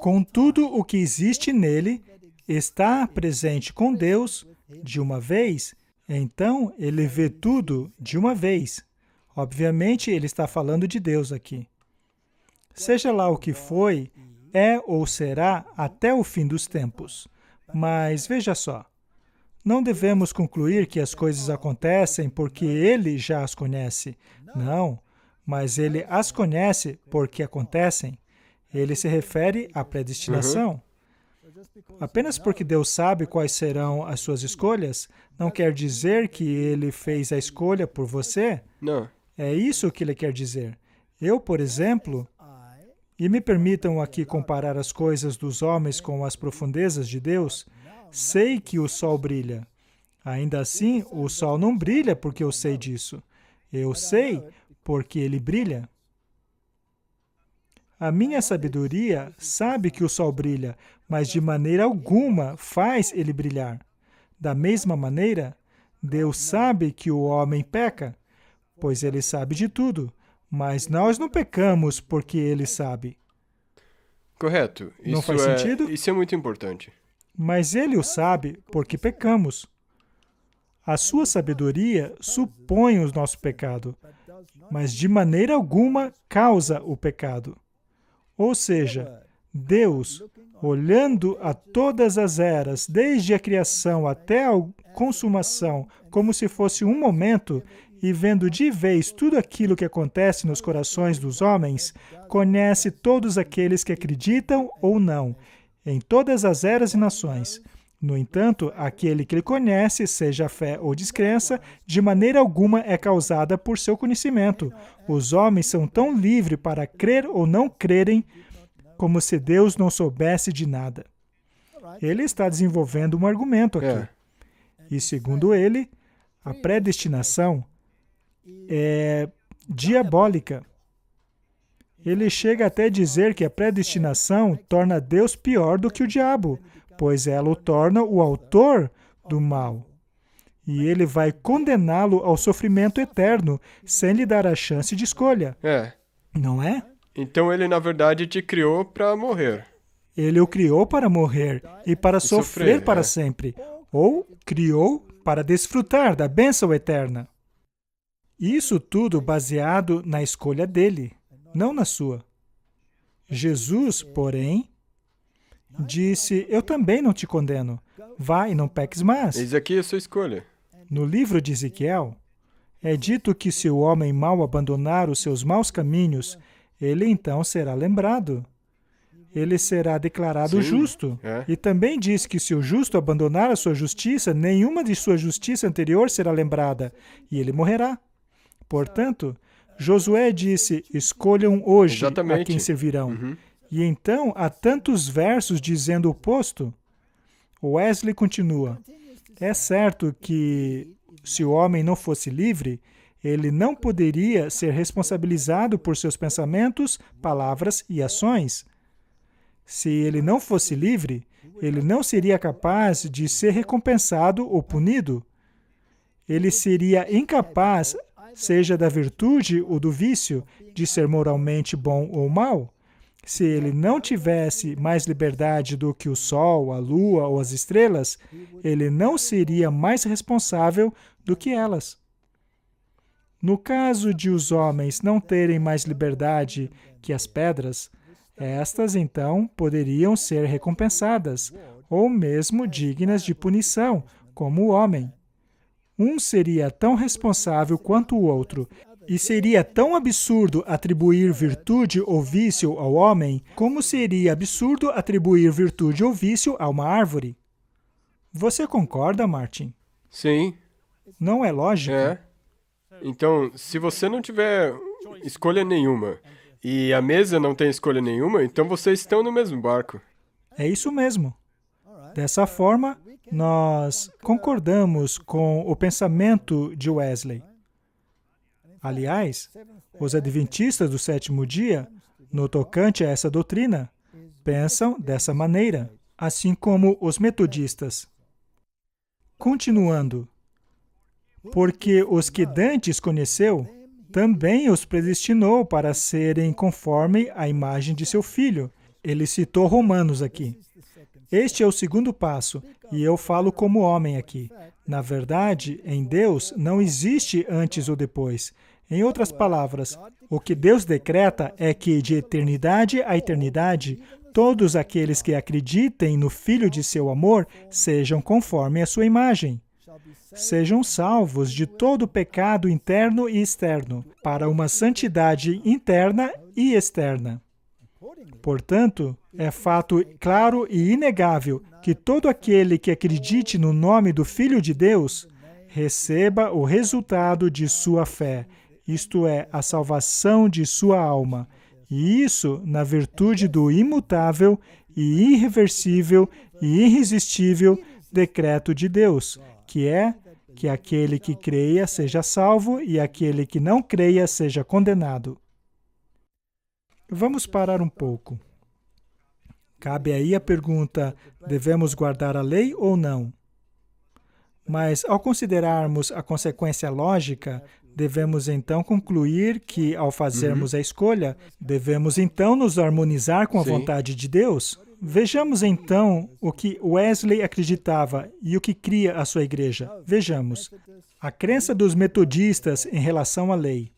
Com tudo o que existe nele, está presente com Deus de uma vez, então ele vê tudo de uma vez. Obviamente, ele está falando de Deus aqui. Seja lá o que foi, é ou será até o fim dos tempos. Mas veja só, não devemos concluir que as coisas acontecem porque ele já as conhece. Não, mas ele as conhece porque acontecem. Ele se refere à predestinação. Apenas porque Deus sabe quais serão as suas escolhas, não quer dizer que Ele fez a escolha por você. Não. É isso que Ele quer dizer. Eu, por exemplo, e me permitam aqui comparar as coisas dos homens com as profundezas de Deus, sei que o sol brilha. Ainda assim, o sol não brilha porque eu sei disso. Eu sei porque ele brilha. A minha sabedoria sabe que o sol brilha, mas de maneira alguma faz ele brilhar. Da mesma maneira, Deus sabe que o homem peca, pois ele sabe de tudo, mas nós não pecamos porque ele sabe. Correto. Não faz sentido? Isso é muito importante. Mas ele o sabe porque pecamos. A sua sabedoria supõe o nosso pecado, mas de maneira alguma causa o pecado. Ou seja, Deus, olhando a todas as eras, desde a criação até a consumação, como se fosse um momento, e vendo de vez tudo aquilo que acontece nos corações dos homens, conhece todos aqueles que acreditam ou não, em todas as eras e nações. No entanto, aquele que ele conhece, seja fé ou descrença, de maneira alguma é causada por seu conhecimento. Os homens são tão livres para crer ou não crerem, como se Deus não soubesse de nada. Ele está desenvolvendo um argumento aqui. E segundo ele, a predestinação é diabólica. Ele chega até a dizer que a predestinação torna Deus pior do que o diabo, pois ela o torna o autor do mal. E ele vai condená-lo ao sofrimento eterno, sem lhe dar a chance de escolha. Não é? Então ele, na verdade, te criou para morrer. Ele o criou para morrer e para sofrer para sempre, ou criou para desfrutar da bênção eterna. Isso tudo baseado na escolha dele, não na sua. Jesus, porém, disse, eu também não te condeno. Vá e não peques mais. Eis aqui a sua escolha. No livro de Ezequiel, é dito que se o homem mau abandonar os seus maus caminhos, ele então será lembrado. Ele será declarado justo. E também diz que se o justo abandonar a sua justiça, nenhuma de sua justiça anterior será lembrada, e ele morrerá. Portanto, Josué disse, escolham hoje a quem servirão. E então, há tantos versos dizendo o oposto. Wesley continua, é certo que, se o homem não fosse livre, ele não poderia ser responsabilizado por seus pensamentos, palavras e ações. Se ele não fosse livre, ele não seria capaz de ser recompensado ou punido. Ele seria incapaz, seja da virtude ou do vício, de ser moralmente bom ou mau. Se ele não tivesse mais liberdade do que o sol, a lua ou as estrelas, ele não seria mais responsável do que elas. No caso de os homens não terem mais liberdade que as pedras, estas então poderiam ser recompensadas, ou mesmo dignas de punição, como o homem. Um seria tão responsável quanto o outro, e seria tão absurdo atribuir virtude ou vício ao homem, como seria absurdo atribuir virtude ou vício a uma árvore. Você concorda, Martin? Sim. Não é lógico? Então, se você não tiver escolha nenhuma, e a mesa não tem escolha nenhuma, então vocês estão no mesmo barco. É isso mesmo. Dessa forma, nós concordamos com o pensamento de Wesley. Aliás, os adventistas do sétimo dia, no tocante a essa doutrina, pensam dessa maneira, assim como os metodistas. Continuando, porque os que dantes conheceu, também os predestinou para serem conforme a imagem de seu Filho. Ele citou Romanos aqui. Este é o segundo passo, e eu falo como homem aqui. Na verdade, em Deus não existe antes ou depois. Em outras palavras, o que Deus decreta é que, de eternidade a eternidade, todos aqueles que acreditem no Filho de seu amor sejam conforme a sua imagem. Sejam salvos de todo pecado interno e externo, para uma santidade interna e externa. Portanto, é fato claro e inegável que todo aquele que acredite no nome do Filho de Deus receba o resultado de sua fé, isto é, a salvação de sua alma, e isso na virtude do imutável e irreversível e irresistível decreto de Deus, que é que aquele que creia seja salvo e aquele que não creia seja condenado. Vamos parar um pouco. Cabe aí a pergunta, devemos guardar a lei ou não? Mas, ao considerarmos a consequência lógica, devemos então concluir que, ao fazermos a escolha, devemos então nos harmonizar com a vontade de Deus? Vejamos então o que Wesley acreditava e o que cria a sua igreja. Vejamos. A crença dos metodistas em relação à lei.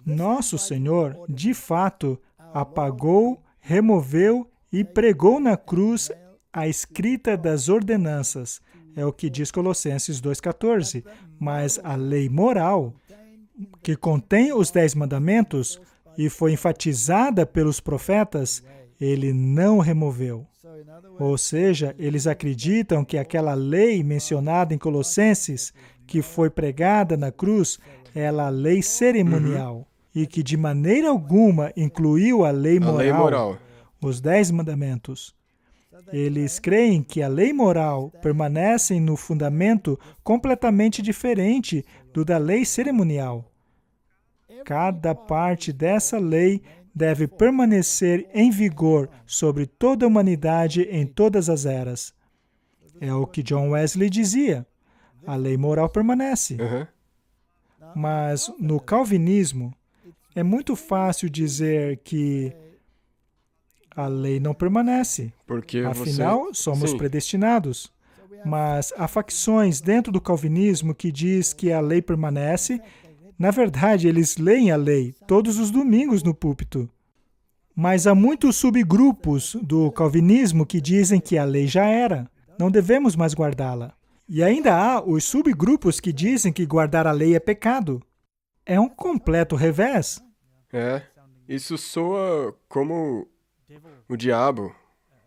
Nosso Senhor, de fato, apagou, removeu e pregou na cruz a escrita das ordenanças. É o que diz Colossenses 2,14. Mas a lei moral, que contém os 10 mandamentos e foi enfatizada pelos profetas, ele não removeu. Ou seja, eles acreditam que aquela lei mencionada em Colossenses, que foi pregada na cruz, é a lei cerimonial, e que de maneira alguma incluiu a lei moral, os 10 mandamentos. Eles creem que a lei moral permanece no fundamento completamente diferente do da lei cerimonial. Cada parte dessa lei deve permanecer em vigor sobre toda a humanidade em todas as eras. É o que John Wesley dizia. A lei moral permanece. Aham. Mas no calvinismo, é muito fácil dizer que a lei não permanece. Porque Afinal, somos Sim, predestinados. Mas há facções dentro do calvinismo que diz que a lei permanece. Na verdade, eles leem a lei todos os domingos no púlpito. Mas há muitos subgrupos do calvinismo que dizem que a lei já era. Não devemos mais guardá-la. E ainda há os subgrupos que dizem que guardar a lei é pecado. É um completo revés. isso soa como o diabo,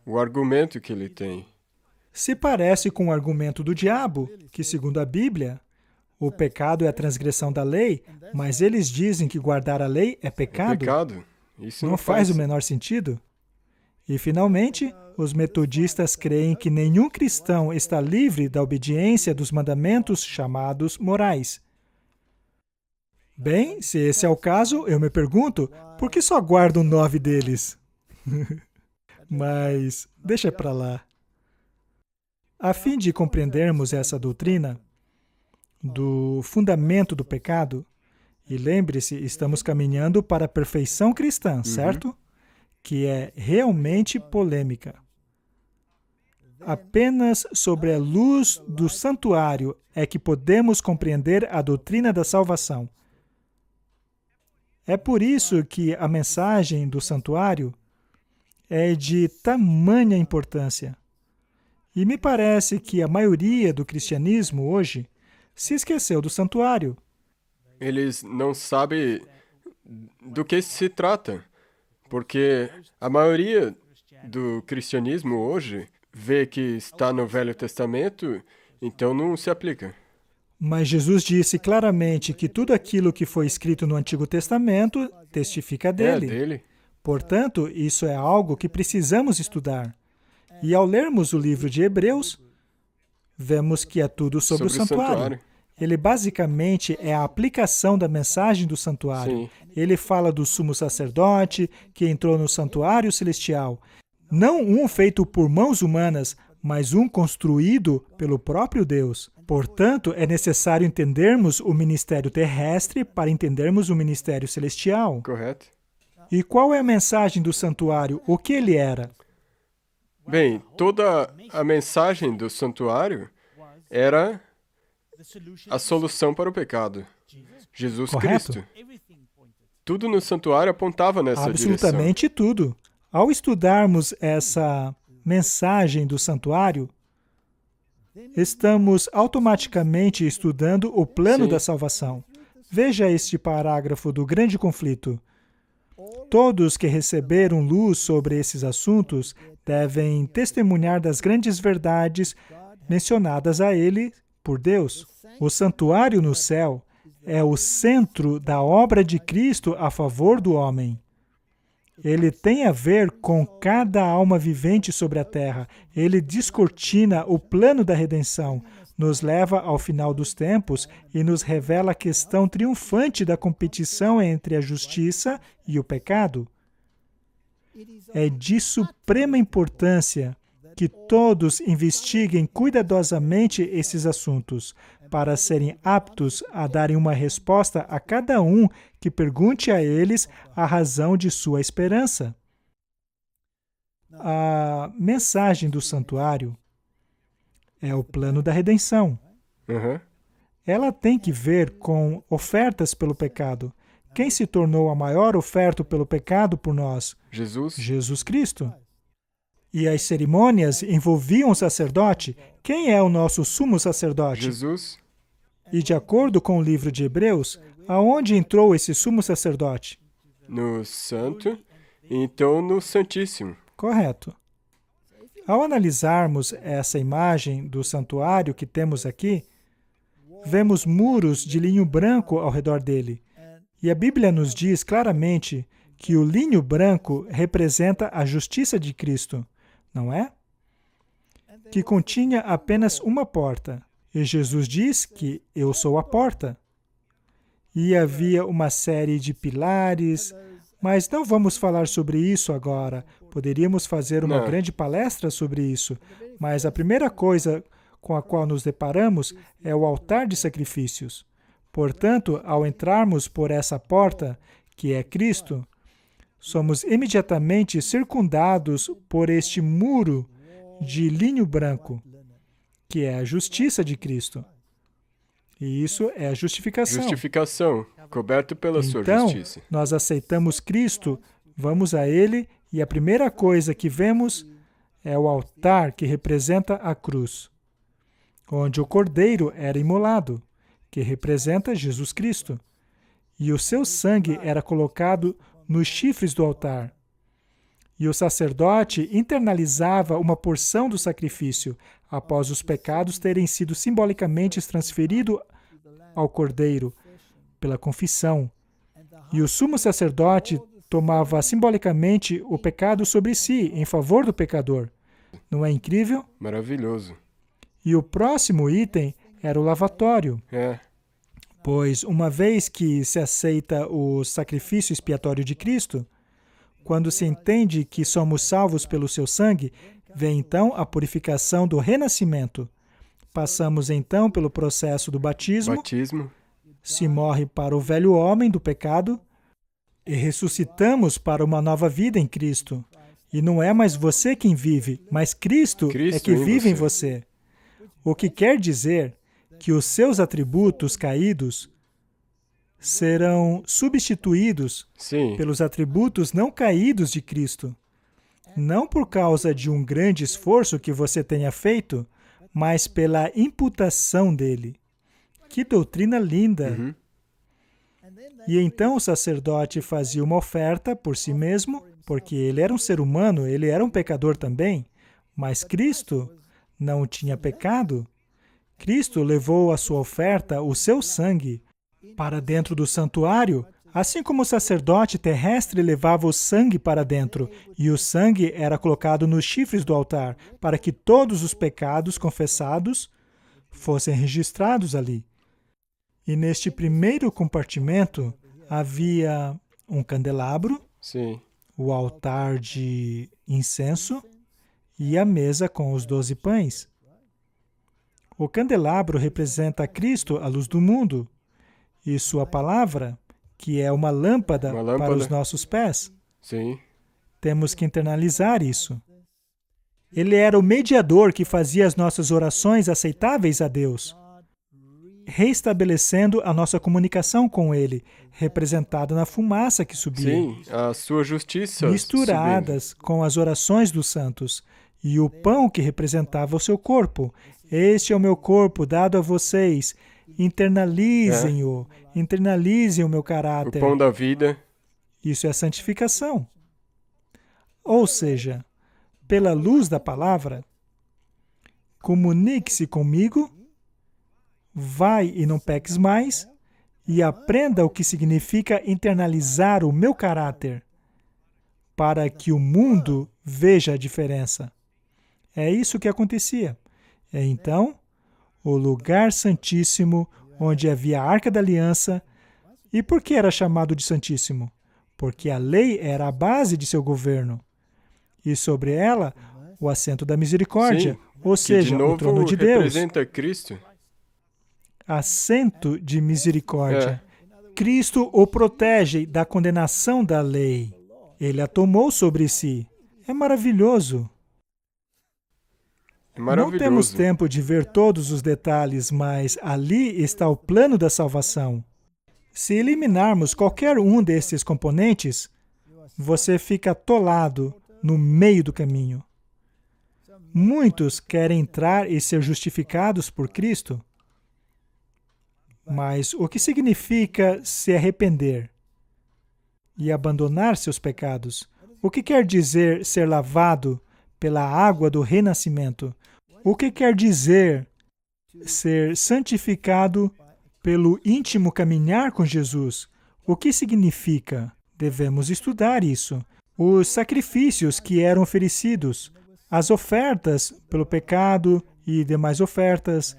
o argumento que ele tem. Se parece com o argumento do diabo, que segundo a Bíblia, o pecado é a transgressão da lei, mas eles dizem que guardar a lei é pecado. Pecado. Isso Não faz o menor sentido. E, finalmente, os metodistas creem que nenhum cristão está livre da obediência dos mandamentos chamados morais. Bem, se esse é o caso, eu me pergunto, por que só guardam 9 deles? Mas deixa para lá. A fim de compreendermos essa doutrina do fundamento do pecado, e lembre-se, estamos caminhando para a perfeição cristã, certo? Que é realmente polêmica. Apenas sobre a luz do santuário é que podemos compreender a doutrina da salvação. É por isso que a mensagem do santuário é de tamanha importância. E me parece que a maioria do cristianismo hoje se esqueceu do santuário. Eles não sabem do que se trata, porque a maioria do cristianismo hoje vê que está no Velho Testamento, então não se aplica. Mas Jesus disse claramente que tudo aquilo que foi escrito no Antigo Testamento testifica dele. Dele. Portanto, isso é algo que precisamos estudar. E ao lermos o livro de Hebreus, vemos que é tudo sobre o santuário. Ele basicamente é a aplicação da mensagem do santuário. Sim. Ele fala do sumo sacerdote que entrou no santuário celestial. Não um feito por mãos humanas, mas um construído pelo próprio Deus. Portanto, é necessário entendermos o ministério terrestre para entendermos o ministério celestial. Correto. E qual é a mensagem do santuário? O que ele era? Bem, toda a mensagem do santuário era a solução para o pecado. Jesus Correto? Cristo. Tudo no santuário apontava nessa direção. Absolutamente tudo. Ao estudarmos essa mensagem do santuário, estamos automaticamente estudando o plano da salvação. Veja este parágrafo do grande conflito. Todos que receberam luz sobre esses assuntos devem testemunhar das grandes verdades mencionadas a ele por Deus. O santuário no céu é o centro da obra de Cristo a favor do homem. Ele tem a ver com cada alma vivente sobre a terra. Ele descortina o plano da redenção, nos leva ao final dos tempos e nos revela a questão triunfante da competição entre a justiça e o pecado. É de suprema importância que todos investiguem cuidadosamente esses assuntos, para serem aptos a darem uma resposta a cada um que pergunte a eles a razão de sua esperança. A mensagem do santuário é o plano da redenção. Ela tem que ver com ofertas pelo pecado. Quem se tornou a maior oferta pelo pecado por nós? Jesus Cristo. E as cerimônias envolviam o sacerdote. Quem é o nosso sumo sacerdote? Jesus. E de acordo com o livro de Hebreus, aonde entrou esse sumo sacerdote? No santo, e então no santíssimo. Correto. Ao analisarmos essa imagem do santuário que temos aqui, vemos muros de linho branco ao redor dele. E a Bíblia nos diz claramente que o linho branco representa a justiça de Cristo, não é? Que continha apenas uma porta. E Jesus diz que eu sou a porta. e havia uma série de pilares, mas não vamos falar sobre isso agora. Poderíamos fazer uma Não. grande palestra sobre isso, mas a primeira coisa com a qual nos deparamos é o altar de sacrifícios. Portanto, ao entrarmos por essa porta, que é Cristo, somos imediatamente circundados por este muro de linho branco, que é a justiça de Cristo. E isso é a justificação. Justificação, coberto pela sua Então, justiça. nós aceitamos Cristo, vamos a Ele, e a primeira coisa que vemos é o altar que representa a cruz, onde o cordeiro era imolado, que representa Jesus Cristo, e o seu sangue era colocado nos chifres do altar. E o sacerdote internalizava uma porção do sacrifício, após os pecados terem sido simbolicamente transferidos ao cordeiro, pela confissão. E o sumo sacerdote tomava simbolicamente o pecado sobre si, em favor do pecador. Não é incrível? Maravilhoso. E o próximo item era o lavatório. É. Pois, uma vez que se aceita o sacrifício expiatório de Cristo, quando se entende que somos salvos pelo seu sangue, vem então a purificação do renascimento. Passamos então pelo processo do batismo, se morre para o velho homem do pecado e ressuscitamos para uma nova vida em Cristo. E não é mais você quem vive, mas Cristo é que vive em você. O que quer dizer que os seus atributos caídos serão substituídos pelos atributos não caídos de Cristo. Não por causa de um grande esforço que você tenha feito, mas pela imputação dele. Que doutrina linda! Uhum. E então o sacerdote fazia uma oferta por si mesmo, porque ele era um ser humano, ele era um pecador também, mas Cristo não tinha pecado. Cristo levou a sua oferta, o seu sangue, para dentro do santuário, assim como o sacerdote terrestre levava o sangue para dentro, e o sangue era colocado nos chifres do altar, para que todos os pecados confessados fossem registrados ali. E neste primeiro compartimento havia um candelabro, o altar de incenso e a mesa com os 12 pães. O candelabro representa Cristo, a luz do mundo, e sua palavra, que é uma lâmpada para os nossos pés. Temos que internalizar isso. Ele era o mediador que fazia as nossas orações aceitáveis a Deus, reestabelecendo a nossa comunicação com Ele, representada na fumaça que subia. A sua justiça misturadas subindo com as orações dos santos, e o pão que representava o seu corpo. Este é o meu corpo dado a vocês. Internalizem-o. Internalizem o meu caráter. O pão da vida. Isso é santificação. Ou seja, pela luz da palavra, comunique-se comigo, vai e não peques mais, e aprenda o que significa internalizar o meu caráter, para que o mundo veja a diferença. É isso que acontecia. Então, o lugar santíssimo, onde havia a Arca da Aliança. E por que era chamado de Santíssimo? Porque a lei era a base de seu governo. E sobre ela, o assento da misericórdia, ou seja, o trono de Deus. Representa Cristo. Assento de misericórdia. Cristo o protege da condenação da lei. Ele a tomou sobre si. É maravilhoso. Não temos tempo de ver todos os detalhes, mas ali está o plano da salvação. Se eliminarmos qualquer um desses componentes, você fica atolado no meio do caminho. Muitos querem entrar e ser justificados por Cristo, mas o que significa se arrepender e abandonar seus pecados? O que quer dizer ser lavado pela água do renascimento? O que quer dizer ser santificado pelo íntimo caminhar com Jesus? O que significa? Devemos estudar isso. Os sacrifícios que eram oferecidos, as ofertas pelo pecado e demais ofertas,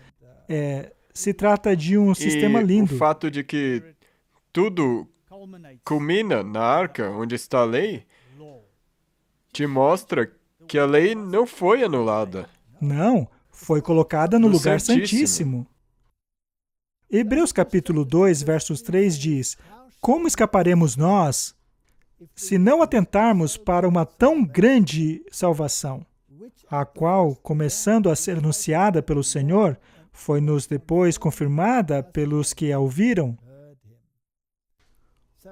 se trata de um sistema lindo. O fato de que tudo culmina na arca, onde está a lei, te mostra que a lei não foi anulada. Não, foi colocada no No lugar Santíssimo. Santíssimo. Hebreus capítulo 2, versos 3 diz: Como escaparemos nós se não atentarmos para uma tão grande salvação, a qual, começando a ser anunciada pelo Senhor, foi-nos depois confirmada pelos que a ouviram?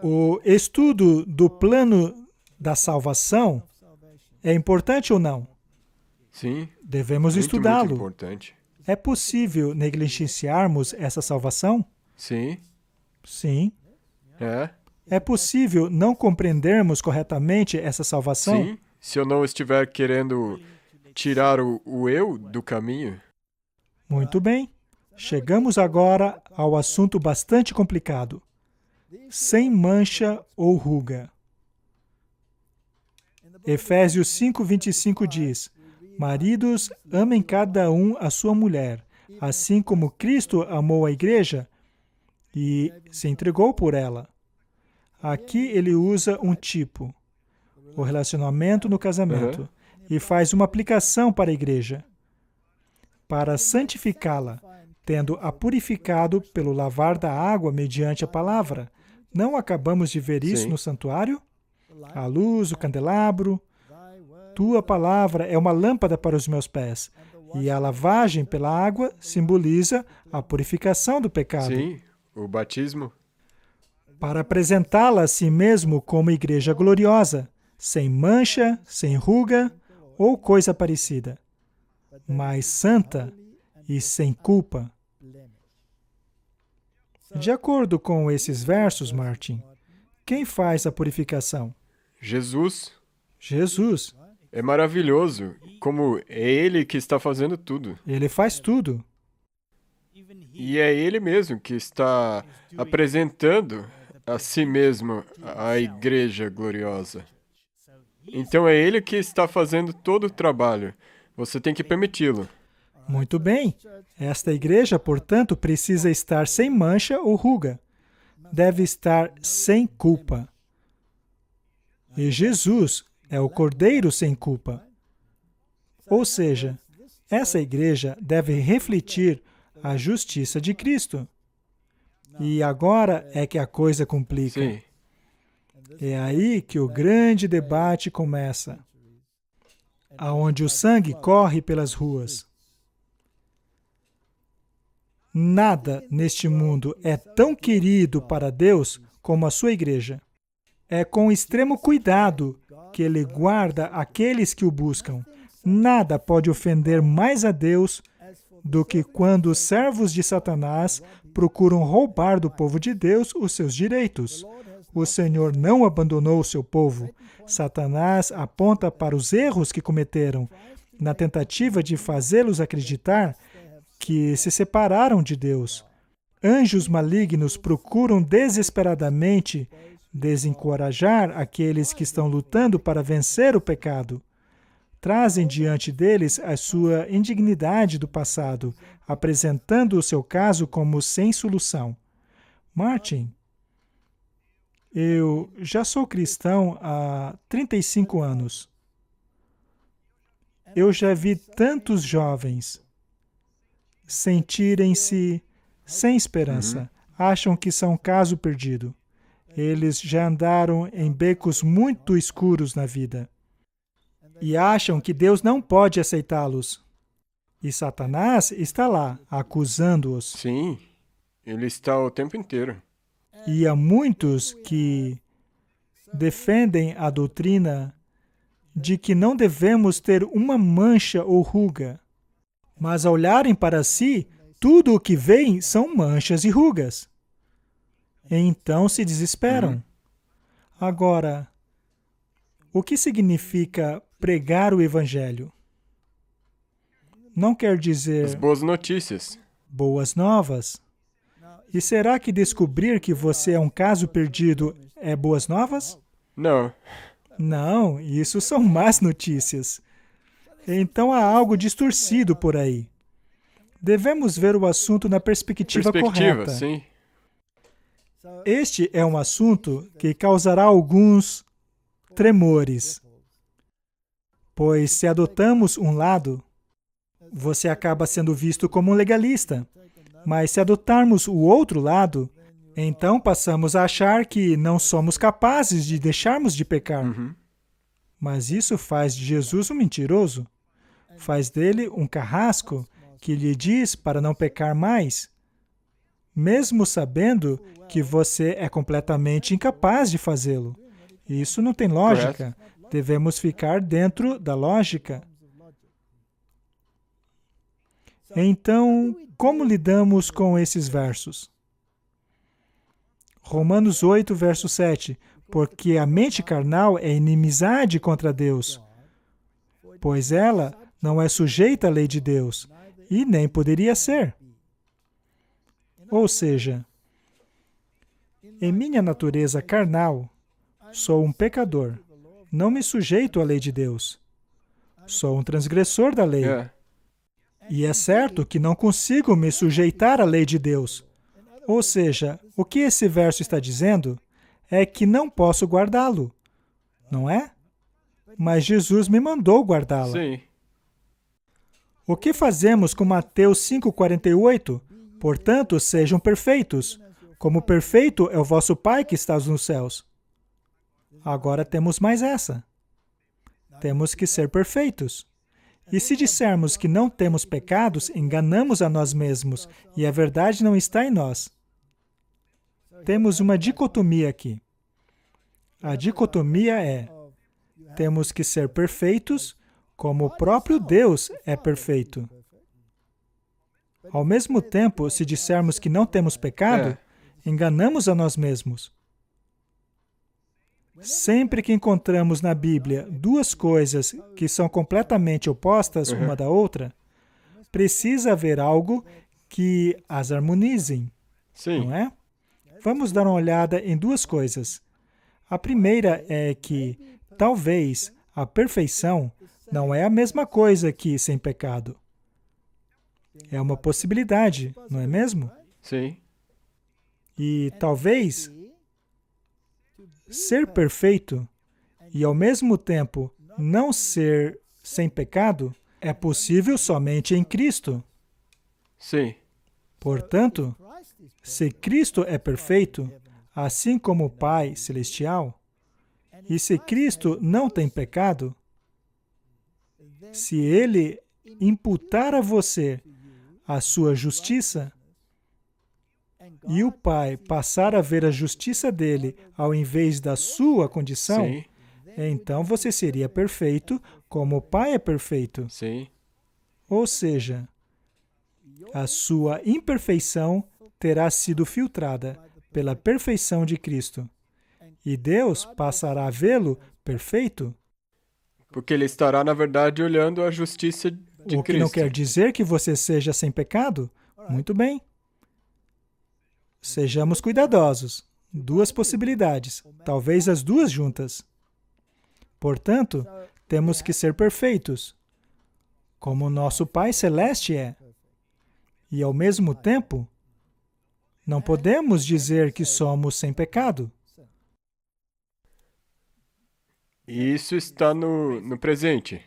O estudo do plano da salvação é importante ou não? Sim, Devemos muito estudá-lo. importante. É possível negligenciarmos essa salvação? Sim, Sim. é. É possível não compreendermos corretamente essa salvação? Sim, se eu não estiver querendo tirar o eu do caminho. Muito bem. Chegamos agora ao assunto bastante complicado. Sem mancha ou ruga. Efésios 5:25 diz: Maridos, amem cada um a sua mulher, assim como Cristo amou a igreja e se entregou por ela. Aqui ele usa um tipo, o relacionamento no casamento, e faz uma aplicação para a igreja, para santificá-la, tendo a purificado pelo lavar da água mediante a palavra. Não acabamos de ver isso Sim. no santuário? A luz, o candelabro. Tua palavra é uma lâmpada para os meus pés, e a lavagem pela água simboliza a purificação do pecado, Sim, o batismo. para apresentá-la a si mesmo como igreja gloriosa, sem mancha, sem ruga ou coisa parecida, mas santa e sem culpa. De acordo com esses versos, Martin, quem faz a purificação? Jesus Jesus. é maravilhoso, como é Ele que está fazendo tudo. Ele faz tudo. E é Ele mesmo que está apresentando a si mesmo a igreja gloriosa. Então é Ele que está fazendo todo o trabalho. Você tem que permiti-lo. Muito bem. Esta igreja, portanto, precisa estar sem mancha ou ruga. Deve estar sem culpa. E Jesus é o Cordeiro sem culpa. Ou seja, essa igreja deve refletir a justiça de Cristo. E agora é que a coisa complica. Sim, É aí que o grande debate começa, aonde o sangue corre pelas ruas. Nada neste mundo é tão querido para Deus como a sua igreja. É com extremo cuidado que Ele guarda aqueles que o buscam. Nada pode ofender mais a Deus do que quando os servos de Satanás procuram roubar do povo de Deus os seus direitos. O Senhor não abandonou o seu povo. Satanás aponta para os erros que cometeram, na tentativa de fazê-los acreditar que se separaram de Deus. Anjos malignos procuram desesperadamente desencorajar aqueles que estão lutando para vencer o pecado. Trazem diante deles a sua indignidade do passado, apresentando o seu caso como sem solução. Martin, eu já sou cristão há 35 anos. Eu já vi tantos jovens sentirem-se sem esperança. Acham que são caso perdido. Eles já andaram em becos muito escuros na vida. E acham que Deus não pode aceitá-los. E Satanás está lá, acusando-os. sim, Ele está o tempo inteiro. E há muitos que defendem a doutrina de que não devemos ter uma mancha ou ruga. Mas ao olharem para si, tudo o que veem são manchas e rugas. Então se desesperam. Agora, o que significa pregar o Evangelho? Não quer As dizer boas notícias. boas novas. E será que descobrir que você é um caso perdido é boas novas? Não, Não, isso são más notícias. Então há algo distorcido por aí. Devemos ver o assunto na perspectiva correta. sim. Este é um assunto que causará alguns tremores, pois se adotamos um lado, você acaba sendo visto como um legalista. Mas se adotarmos o outro lado, então passamos a achar que não somos capazes de deixarmos de pecar. Mas isso faz de Jesus um mentiroso. Faz dele um carrasco que lhe diz para não pecar mais, mesmo sabendo que você é completamente incapaz de fazê-lo. Isso não tem lógica. Devemos ficar dentro da lógica. Então, como lidamos com esses versos? Romanos 8, verso 7. Porque a mente carnal é inimizade contra Deus, pois ela não é sujeita à lei de Deus, e nem poderia ser. Ou seja, em minha natureza carnal, sou um pecador, não me sujeito à lei de Deus. Sou um transgressor da lei. E é certo que não consigo me sujeitar à lei de Deus. Ou seja, o que esse verso está dizendo é que não posso guardá-lo, não é? Mas Jesus me mandou guardá-la. Sim. O que fazemos com Mateus 5,48? Portanto, sejam perfeitos, como perfeito é o vosso Pai que está nos céus. Agora temos mais essa. Temos que ser perfeitos. E se dissermos que não temos pecados, enganamos a nós mesmos, e a verdade não está em nós. Temos uma dicotomia aqui. A dicotomia é: temos que ser perfeitos, como o próprio Deus é perfeito. Ao mesmo tempo, se dissermos que não temos pecado, enganamos a nós mesmos. Sempre que encontramos na Bíblia duas coisas que são completamente opostas uma da outra, precisa haver algo que as harmonizem, não é? Vamos dar uma olhada em duas coisas. A primeira é que, talvez, a perfeição não é a mesma coisa que sem pecado. É uma possibilidade, não é mesmo? Sim. E talvez ser perfeito e, ao mesmo tempo, não ser sem pecado é possível somente em Cristo. Sim. Portanto, se Cristo é perfeito, assim como o Pai Celestial, e se Cristo não tem pecado, se Ele imputar a você a sua justiça, e o Pai passar a ver a justiça dele ao invés da sua condição, Sim. então você seria perfeito como o Pai é perfeito. Sim. Ou seja, a sua imperfeição terá sido filtrada pela perfeição de Cristo. E Deus passará a vê-lo perfeito. Porque ele estará, na verdade, olhando a justiça de O que Cristo. não quer dizer que você seja sem pecado? Muito bem. Sejamos cuidadosos. Duas possibilidades, talvez as duas juntas. Portanto, temos que ser perfeitos, como o nosso Pai Celeste é. E, ao mesmo tempo, não podemos dizer que somos sem pecado. E isso está no presente,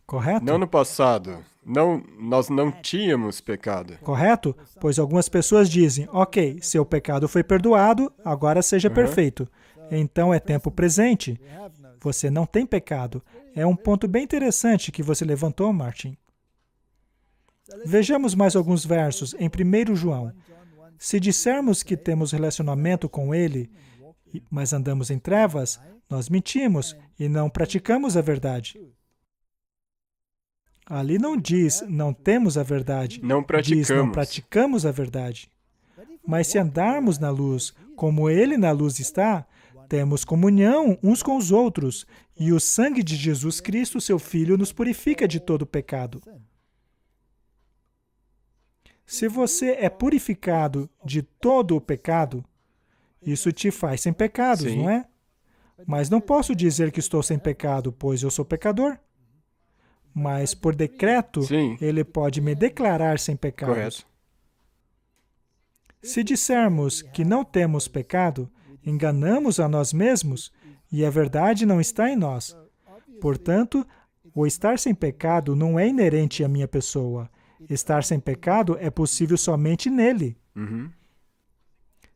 Correto? não no passado. Não, nós não tínhamos pecado. Correto? Pois algumas pessoas dizem, ok, seu pecado foi perdoado, agora seja perfeito. Então é tempo presente. Você não tem pecado. É um ponto bem interessante que você levantou, Martin. Vejamos mais alguns versos em 1 João. Se dissermos que temos relacionamento com Ele, mas andamos em trevas, nós mentimos e não praticamos a verdade. Ali não diz não temos a verdade, Não praticamos. diz não praticamos a verdade. Mas se andarmos na luz, como Ele na luz está, temos comunhão uns com os outros, e o sangue de Jesus Cristo, seu Filho, nos purifica de todo pecado. Se você é purificado de todo o pecado, isso te faz sem pecados, Sim. não é? Mas não posso dizer que estou sem pecado, pois eu sou pecador. Mas, por decreto, Sim. Ele pode me declarar sem pecados. Correto. Se dissermos que não temos pecado, enganamos a nós mesmos e a verdade não está em nós. Portanto, o estar sem pecado não é inerente à minha pessoa. Estar sem pecado é possível somente nele.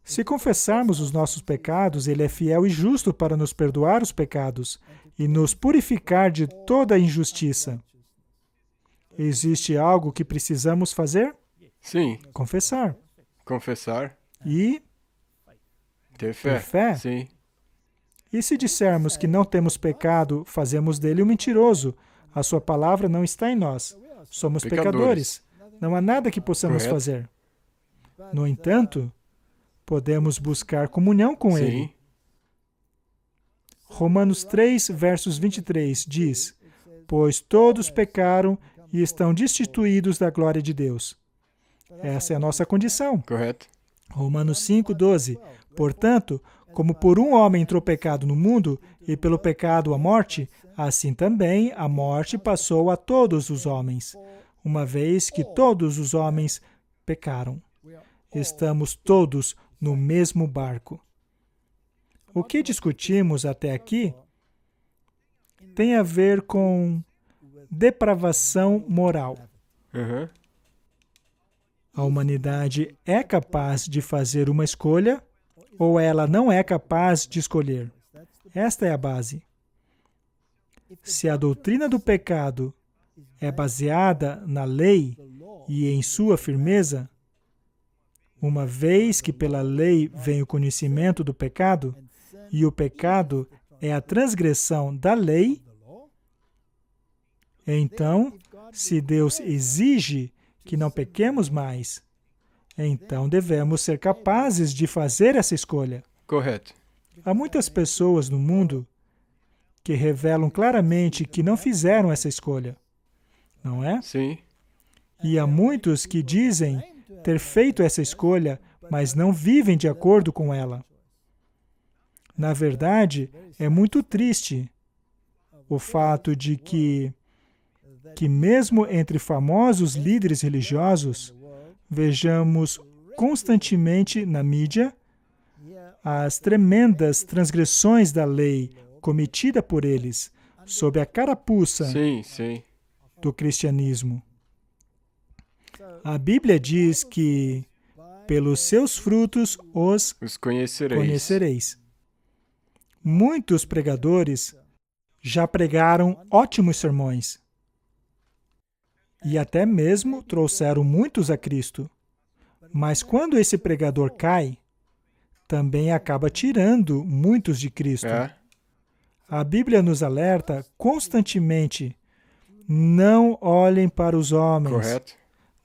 Se confessarmos os nossos pecados, Ele é fiel e justo para nos perdoar os pecados e nos purificar de toda a injustiça. Existe algo que precisamos fazer? Sim. Confessar. Confessar. E Ter fé. ter fé. Sim. E se dissermos que não temos pecado, fazemos dele um mentiroso. A sua palavra não está em nós. Somos pecadores. Não há nada que possamos Correto. fazer. No entanto, podemos buscar comunhão com Ele. Sim. Romanos 3, versos 23 diz: Pois todos pecaram e estão destituídos da glória de Deus. Essa é a nossa condição. Correto. Romanos 5, 12. Portanto, como por um homem entrou pecado no mundo, e pelo pecado a morte, assim também a morte passou a todos os homens, uma vez que todos os homens pecaram. Estamos todos no mesmo barco. O que discutimos até aqui tem a ver com depravação moral. Uhum. A humanidade é capaz de fazer uma escolha ou ela não é capaz de escolher? Esta é a base. Se a doutrina do pecado é baseada na lei e em sua firmeza, uma vez que pela lei vem o conhecimento do pecado, e o pecado é a transgressão da lei, então, se Deus exige que não pequemos mais, então devemos ser capazes de fazer essa escolha. Correto. Há muitas pessoas no mundo que revelam claramente que não fizeram essa escolha, não é? Sim. E há muitos que dizem ter feito essa escolha, mas não vivem de acordo com ela. Na verdade, é muito triste o fato de que mesmo entre famosos líderes religiosos, vejamos constantemente na mídia as tremendas transgressões da lei cometida por eles sob a carapuça Sim, sim. do cristianismo. A Bíblia diz que pelos seus frutos os Os conhecereis. conhecereis. Muitos pregadores já pregaram ótimos sermões e até mesmo trouxeram muitos a Cristo. Mas quando esse pregador cai, também acaba tirando muitos de Cristo. É. A Bíblia nos alerta constantemente: não olhem para os homens. Correto.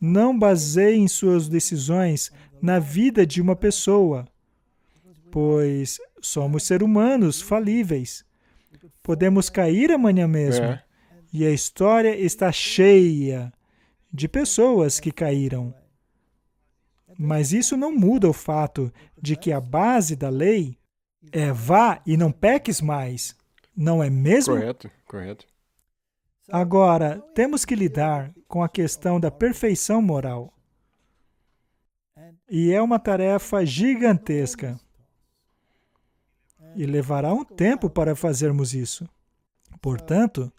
Não baseiem suas decisões na vida de uma pessoa, pois somos seres humanos falíveis. Podemos cair amanhã mesmo. É. E a história está cheia de pessoas que caíram. Mas isso não muda o fato de que a base da lei é vá e não peques mais. Não é mesmo? Correto. Correto. Agora, temos que lidar com a questão da perfeição moral. E é uma tarefa gigantesca. E levará um tempo para fazermos isso. Portanto,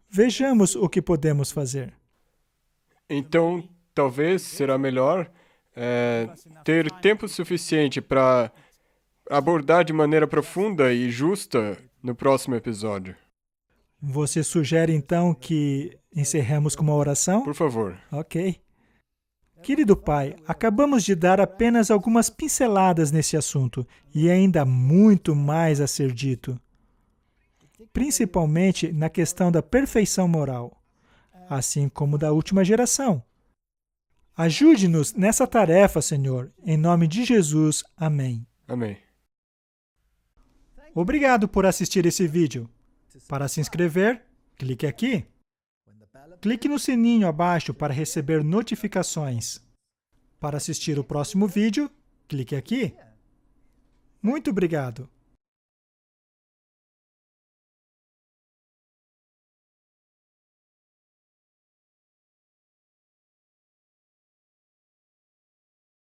vejamos o que podemos fazer. Então, talvez será melhor ter tempo suficiente para abordar de maneira profunda e justa no próximo episódio. Você sugere, então, que encerremos com uma oração? Por favor. Ok. Querido Pai, acabamos de dar apenas algumas pinceladas nesse assunto e ainda há muito mais a ser dito. Principalmente na questão da perfeição moral, assim como da última geração. Ajude-nos nessa tarefa, Senhor. Em nome de Jesus. Amém. Amém. Obrigado por assistir esse vídeo. Para se inscrever, clique aqui. Clique no sininho abaixo para receber notificações. Para assistir o próximo vídeo, clique aqui. Muito obrigado.